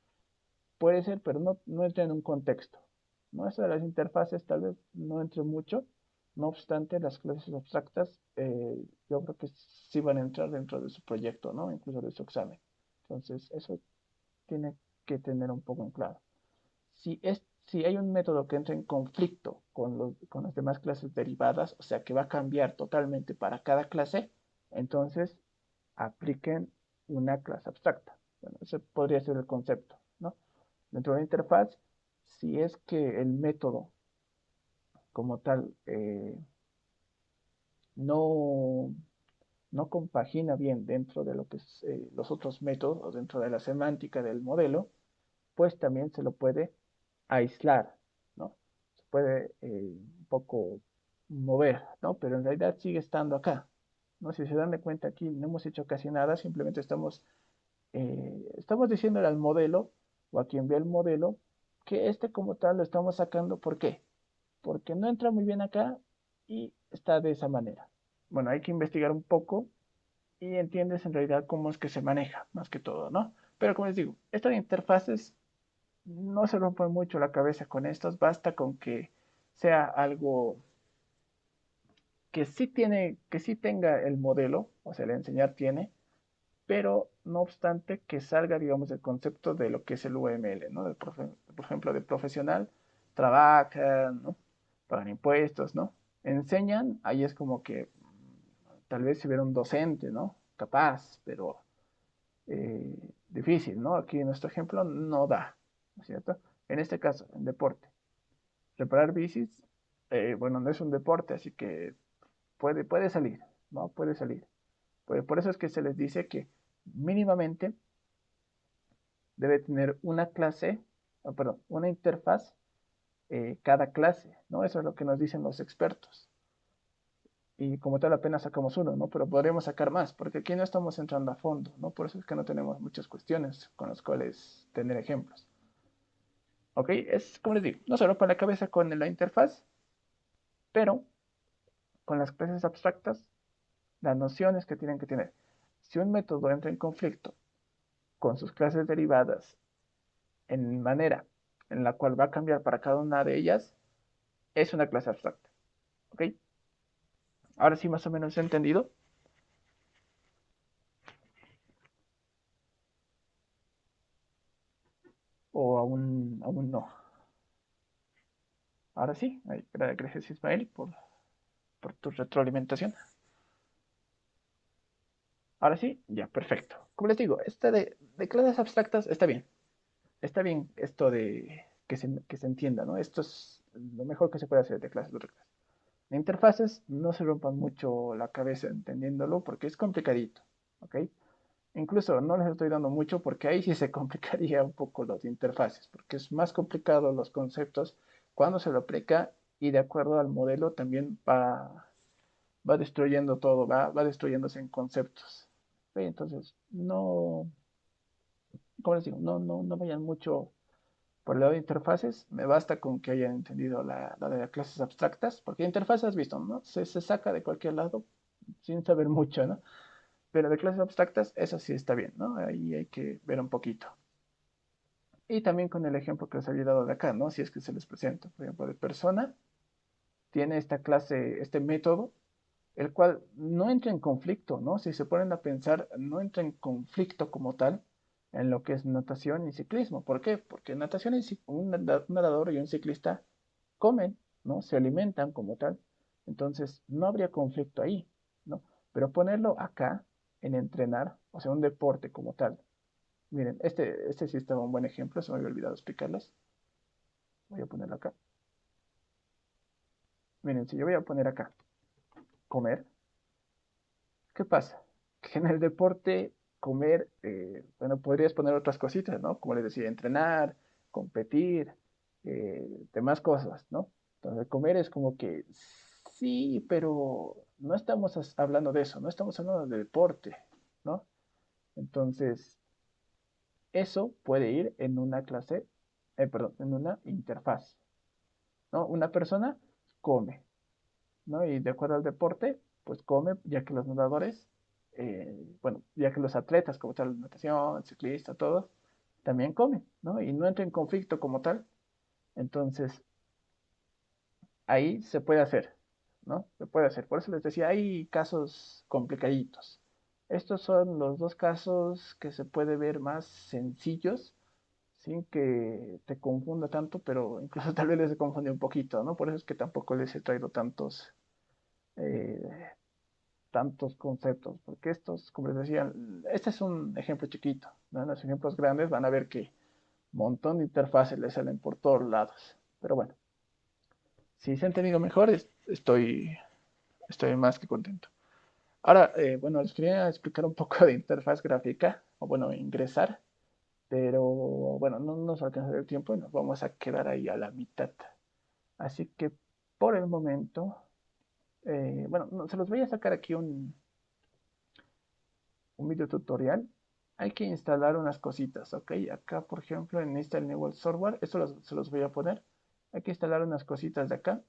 Speaker 1: puede ser, pero no entra en un contexto, ¿no? Eso de las interfaces tal vez no entre mucho, no obstante, las clases abstractas, yo creo que sí van a entrar dentro de su proyecto, ¿no? Incluso de su examen. Entonces, eso tiene que tener un poco en claro. Si hay un método que entra en conflicto con las demás clases derivadas, o sea que va a cambiar totalmente para cada clase, entonces apliquen una clase abstracta. Bueno, ese podría ser el concepto, ¿no? Dentro de la interfaz, si es que el método como tal no, no compagina bien dentro de lo que es los otros métodos o dentro de la semántica del modelo, pues también se lo puede aislar, ¿no? Se puede un poco mover, ¿no? Pero en realidad sigue estando acá, ¿no? Si se dan de cuenta aquí no hemos hecho casi nada, simplemente estamos diciéndole al modelo o a quien ve el modelo que este como tal lo estamos sacando, ¿por qué? Porque no entra muy bien acá y está de esa manera. Bueno, hay que investigar un poco y entiendes en realidad cómo es que se maneja, más que todo, ¿no? Pero como les digo, esto de interfaces no se rompan mucho la cabeza con estos, basta con que sea algo que sí tenga el modelo, o sea, el enseñar tiene, pero no obstante que salga, digamos, el concepto de lo que es el UML, ¿no? Por ejemplo, de profesional, trabajan, ¿no? Pagan impuestos, ¿no? Enseñan, ahí es como que tal vez si hubiera un docente, ¿no? Capaz, pero difícil, ¿no? Aquí en nuestro ejemplo no da, ¿no es cierto? En este caso, en deporte. Reparar bicis, bueno, no es un deporte, así que puede salir, ¿no? Puede salir. Por eso es que se les dice que mínimamente debe tener una clase, oh, perdón, una interfaz cada clase, ¿no? Eso es lo que nos dicen los expertos. Y como tal apenas sacamos uno, ¿no? Pero podríamos sacar más, porque aquí no estamos entrando a fondo, ¿no? Por eso es que no tenemos muchas cuestiones con las cuales tener ejemplos. ¿Ok? Es como les digo, no solo para la cabeza con la interfaz, pero con las clases abstractas, las nociones que tienen que tener. Si un método entra en conflicto con sus clases derivadas en manera en la cual va a cambiar para cada una de ellas, es una clase abstracta. ¿Ok? Ahora sí más o menos he entendido. O aún no. Ahora sí. Gracias Ismael por tu retroalimentación. Ahora sí, ya, perfecto. Como les digo, de clases abstractas está bien. Está bien esto de que se entienda, ¿no? Esto es lo mejor que se puede hacer de clases de otra clase. De interfaces, no se rompan mucho la cabeza entendiéndolo porque es complicadito, ¿ok? Incluso no les estoy dando mucho porque ahí sí se complicaría un poco las interfaces, porque es más complicado los conceptos cuando se lo aplica y de acuerdo al modelo también va destruyendo todo, va destruyéndose en conceptos. ¿Sí? Entonces, no, como les digo, no vayan mucho por el lado de interfaces, me basta con que hayan entendido la de las clases abstractas, porque interfaces has visto, ¿no? Se saca de cualquier lado sin saber mucho, ¿no? Pero de clases abstractas, eso sí está bien, ¿no? Ahí hay que ver un poquito. Y también con el ejemplo que les había dado de acá, ¿no? Si es que se les presenta, por ejemplo, de persona, tiene esta clase, este método, el cual no entra en conflicto, ¿no? Si se ponen a pensar, no entra en conflicto como tal en lo que es natación y ciclismo. ¿Por qué? Porque natación y un nadador y un ciclista comen, ¿no? Se alimentan como tal. Entonces, no habría conflicto ahí, ¿no? Pero ponerlo acá, en entrenar, o sea, un deporte como tal. Miren, este sí estaba un buen ejemplo, se me había olvidado explicarles. Voy a ponerlo acá. Miren, si yo voy a poner acá, comer, ¿qué pasa? Que en el deporte, comer, bueno, podrías poner otras cositas, ¿no? Como les decía, entrenar, competir, demás cosas, ¿no? Entonces, comer es como que sí, pero no estamos hablando de eso, no estamos hablando de deporte, ¿no? Entonces, eso puede ir en una clase, perdón, en una interfaz. ¿no? Una persona come, ¿no? Y de acuerdo al deporte, pues come, ya que los nadadores, bueno, ya que los atletas, como tal, natación, ciclista, todos, también comen, ¿no? Y no entra en conflicto como tal. Entonces, ahí se puede hacer, ¿no? Se puede hacer. Por eso les decía, hay casos complicaditos. Estos son los dos casos que se puede ver más sencillos, sin que te confunda tanto, pero incluso tal vez les confunde un poquito, ¿no? Por eso es que tampoco les he traído eh, tantos conceptos, porque estos, como les decía, este es un ejemplo chiquito, ¿no? En los ejemplos grandes van a ver que un montón de interfaces les salen por todos lados. Pero bueno, si se ha entendido mejor, estoy más que contento. Ahora, bueno, les quería explicar un poco de interfaz gráfica, o bueno, ingresar, pero bueno, no nos alcanza el tiempo y nos vamos a quedar ahí a la mitad. Así que por el momento, bueno, no, se los voy a sacar aquí un video tutorial. Hay que instalar unas cositas, ¿ok? Acá, por ejemplo, en Install New World Software, se los voy a poner. Hay que instalar unas cositas de acá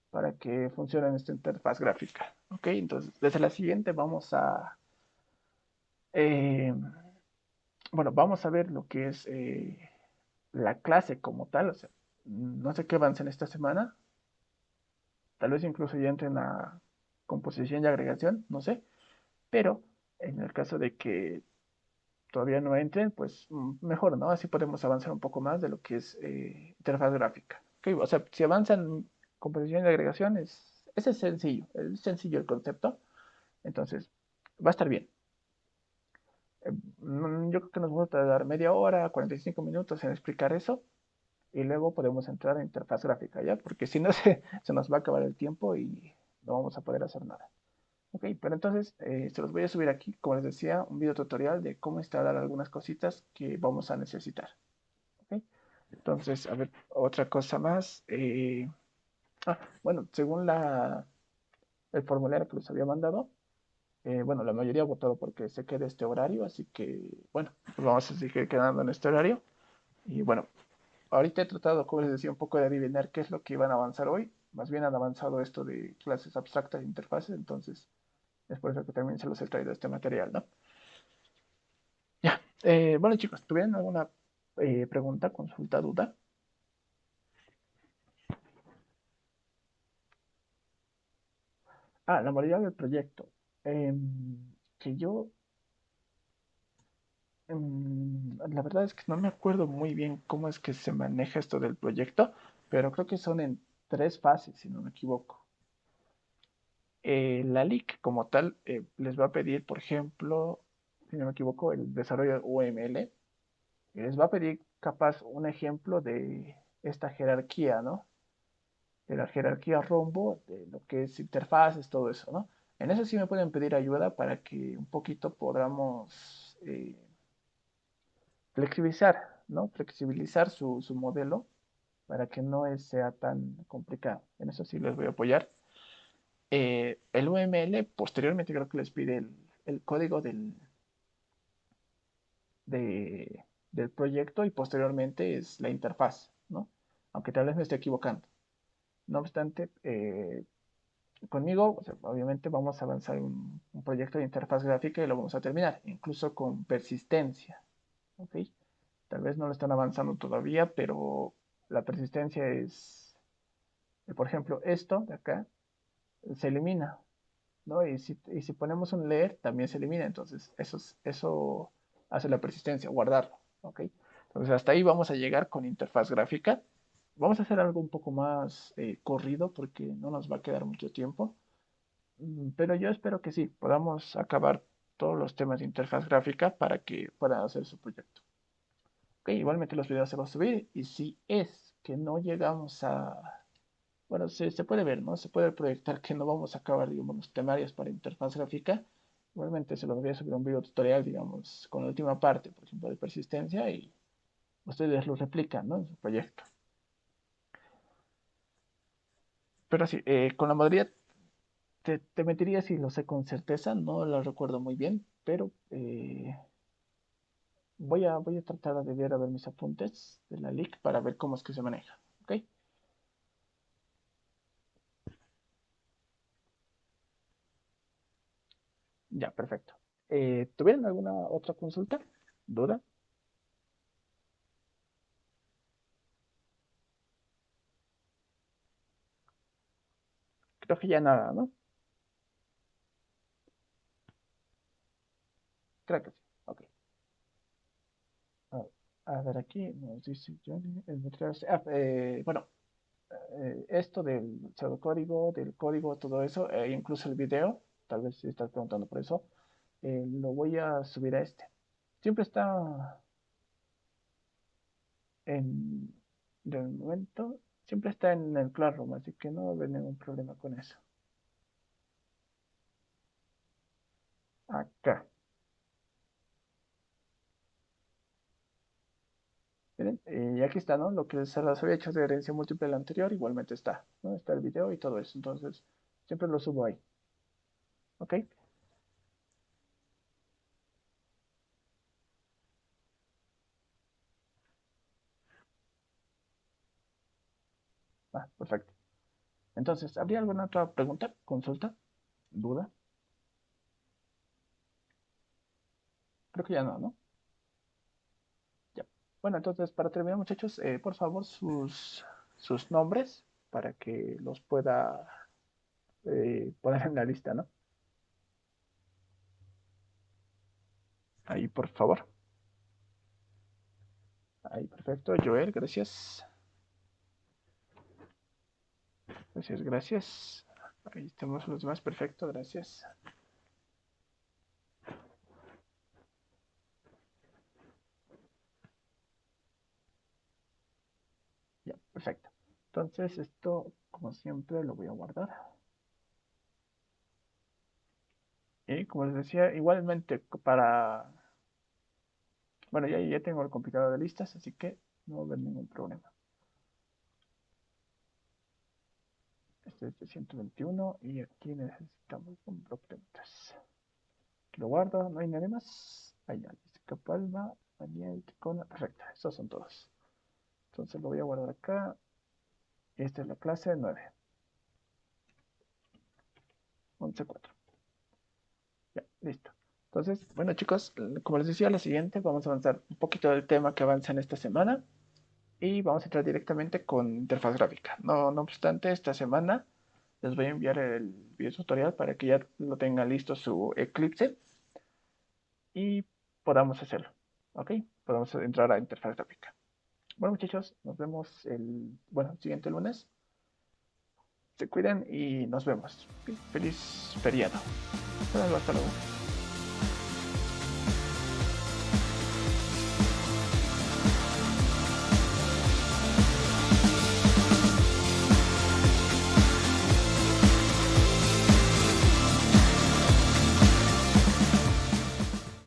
Speaker 1: para que funcione esta interfaz gráfica, ¿ok? Entonces, desde la siguiente eh, bueno, vamos a ver lo que es la clase como tal. O sea, no sé qué avance en esta semana. Tal vez incluso ya entre en la composición y agregación, no sé. Pero en el caso de que todavía no entren, pues mejor, ¿no? Así podemos avanzar un poco más de lo que es interfaz gráfica. ¿Okay? O sea, si avanzan composición y agregación, ese es sencillo el concepto. Entonces, va a estar bien. Yo creo que nos vamos a tardar media hora, 45 minutos en explicar eso y luego podemos entrar a interfaz gráfica, ¿ya? Porque si no se nos va a acabar el tiempo y no vamos a poder hacer nada. Ok, pero entonces se los voy a subir aquí, como les decía, un video tutorial de cómo instalar algunas cositas que vamos a necesitar. Ok, entonces, a ver, otra cosa más. Bueno, según el formulario que les había mandado, bueno, la mayoría ha votado porque se quede este horario, así que, bueno, pues vamos a seguir quedando en este horario. Y bueno, ahorita he tratado, como les decía, un poco de adivinar qué es lo que iban a avanzar hoy. Más bien han avanzado esto de clases abstractas e interfaces, entonces es por eso que también se los he traído este material, ¿no? Ya, bueno chicos, ¿tuvieron alguna pregunta, consulta, duda? La modalidad del proyecto. Que yo, la verdad es que no me acuerdo muy bien cómo es que se maneja esto del proyecto, pero creo que son en tres fases, si no me equivoco. La LIC como tal les va a pedir, por ejemplo, si no me equivoco, el desarrollo de UML. Les va a pedir capaz un ejemplo de esta jerarquía, ¿no? De la jerarquía rombo, de lo que es interfaces, todo eso, ¿no? En eso sí me pueden pedir ayuda para que un poquito podamos flexibilizar, ¿no? Flexibilizar su modelo para que no sea tan complicado. En eso sí les voy a apoyar. El UML posteriormente creo que les pide el código del proyecto y posteriormente es la interfaz, ¿no? Aunque tal vez me esté equivocando. No obstante, conmigo, o sea, obviamente vamos a avanzar un proyecto de interfaz gráfica y lo vamos a terminar, incluso con persistencia, ¿ok? Tal vez no lo están avanzando todavía, pero la persistencia es, por ejemplo, esto de acá se elimina, ¿no? Y si ponemos un leer, también se elimina, entonces eso hace la persistencia, guardarlo, ¿ok? Entonces hasta ahí vamos a llegar con interfaz gráfica. Vamos a hacer algo un poco más corrido porque no nos va a quedar mucho tiempo. Pero yo espero que sí, podamos acabar todos los temas de interfaz gráfica para que puedan hacer su proyecto. Ok, igualmente los videos se van a subir y si es que no llegamos a... Bueno, se puede ver, ¿no? Se puede proyectar que no vamos a acabar, digamos, los temarios para interfaz gráfica. Igualmente se los voy a subir un video tutorial, digamos, con la última parte, por ejemplo, de persistencia y ustedes lo replican, ¿no? En su proyecto. Pero sí, con la modalidad te mentiría si lo sé con certeza, no lo recuerdo muy bien, pero voy a tratar de ver a ver mis apuntes de la LIC para ver cómo es que se maneja. ¿Ok? Ya, perfecto. ¿Tuvieron alguna otra consulta? ¿Duda? Creo que ya nada, ¿no? Creo que sí. Ok. A, a ver, aquí nos dice Johnny, bueno, esto del pseudocódigo, del código, todo eso, incluso el video, tal vez si estás preguntando por eso, lo voy a subir a este. Siempre está en, del momento, siempre está en el Classroom, así que no va a haber ningún problema con eso. Acá. Miren, y aquí está, ¿no? Lo que se las había hecho de herencia múltiple el anterior, igualmente está, ¿no? Está el video y todo eso. Entonces, siempre lo subo ahí. ¿Ok? Ah, perfecto. Entonces, ¿habría alguna otra pregunta, consulta, duda? Creo que ya no, ¿no? Ya. Bueno, entonces, para terminar, muchachos, por favor, sus nombres para que los pueda poner en la lista, ¿no? Ahí, por favor. Ahí, perfecto. Joel, gracias. Gracias, gracias. Ahí estamos los demás, perfecto, gracias. Ya, perfecto. Entonces, esto, como siempre, lo voy a guardar. Y como les decía, igualmente para... Bueno, ya tengo el complicado de listas, así que no va a haber ningún problema. Este es de 121 y aquí necesitamos un bloque de notas. Lo guardo, no hay nada más. Ahí ya, Jessica Palma, Daniel, Ticona, perfecto, esos son todos. Entonces lo voy a guardar acá. Y esta es la clase 9, 11, 4. Ya, listo. Entonces, bueno chicos, como les decía, la siguiente vamos a avanzar un poquito del tema que avanza en esta semana y vamos a entrar directamente con interfaz gráfica. No obstante, esta semana les voy a enviar el video tutorial para que ya lo tenga listo su Eclipse y podamos hacerlo. ¿Ok? Podemos entrar a interfaz gráfica. Bueno muchachos, nos vemos el siguiente lunes. Se cuidan y nos vemos. Feliz feriado. Hasta luego.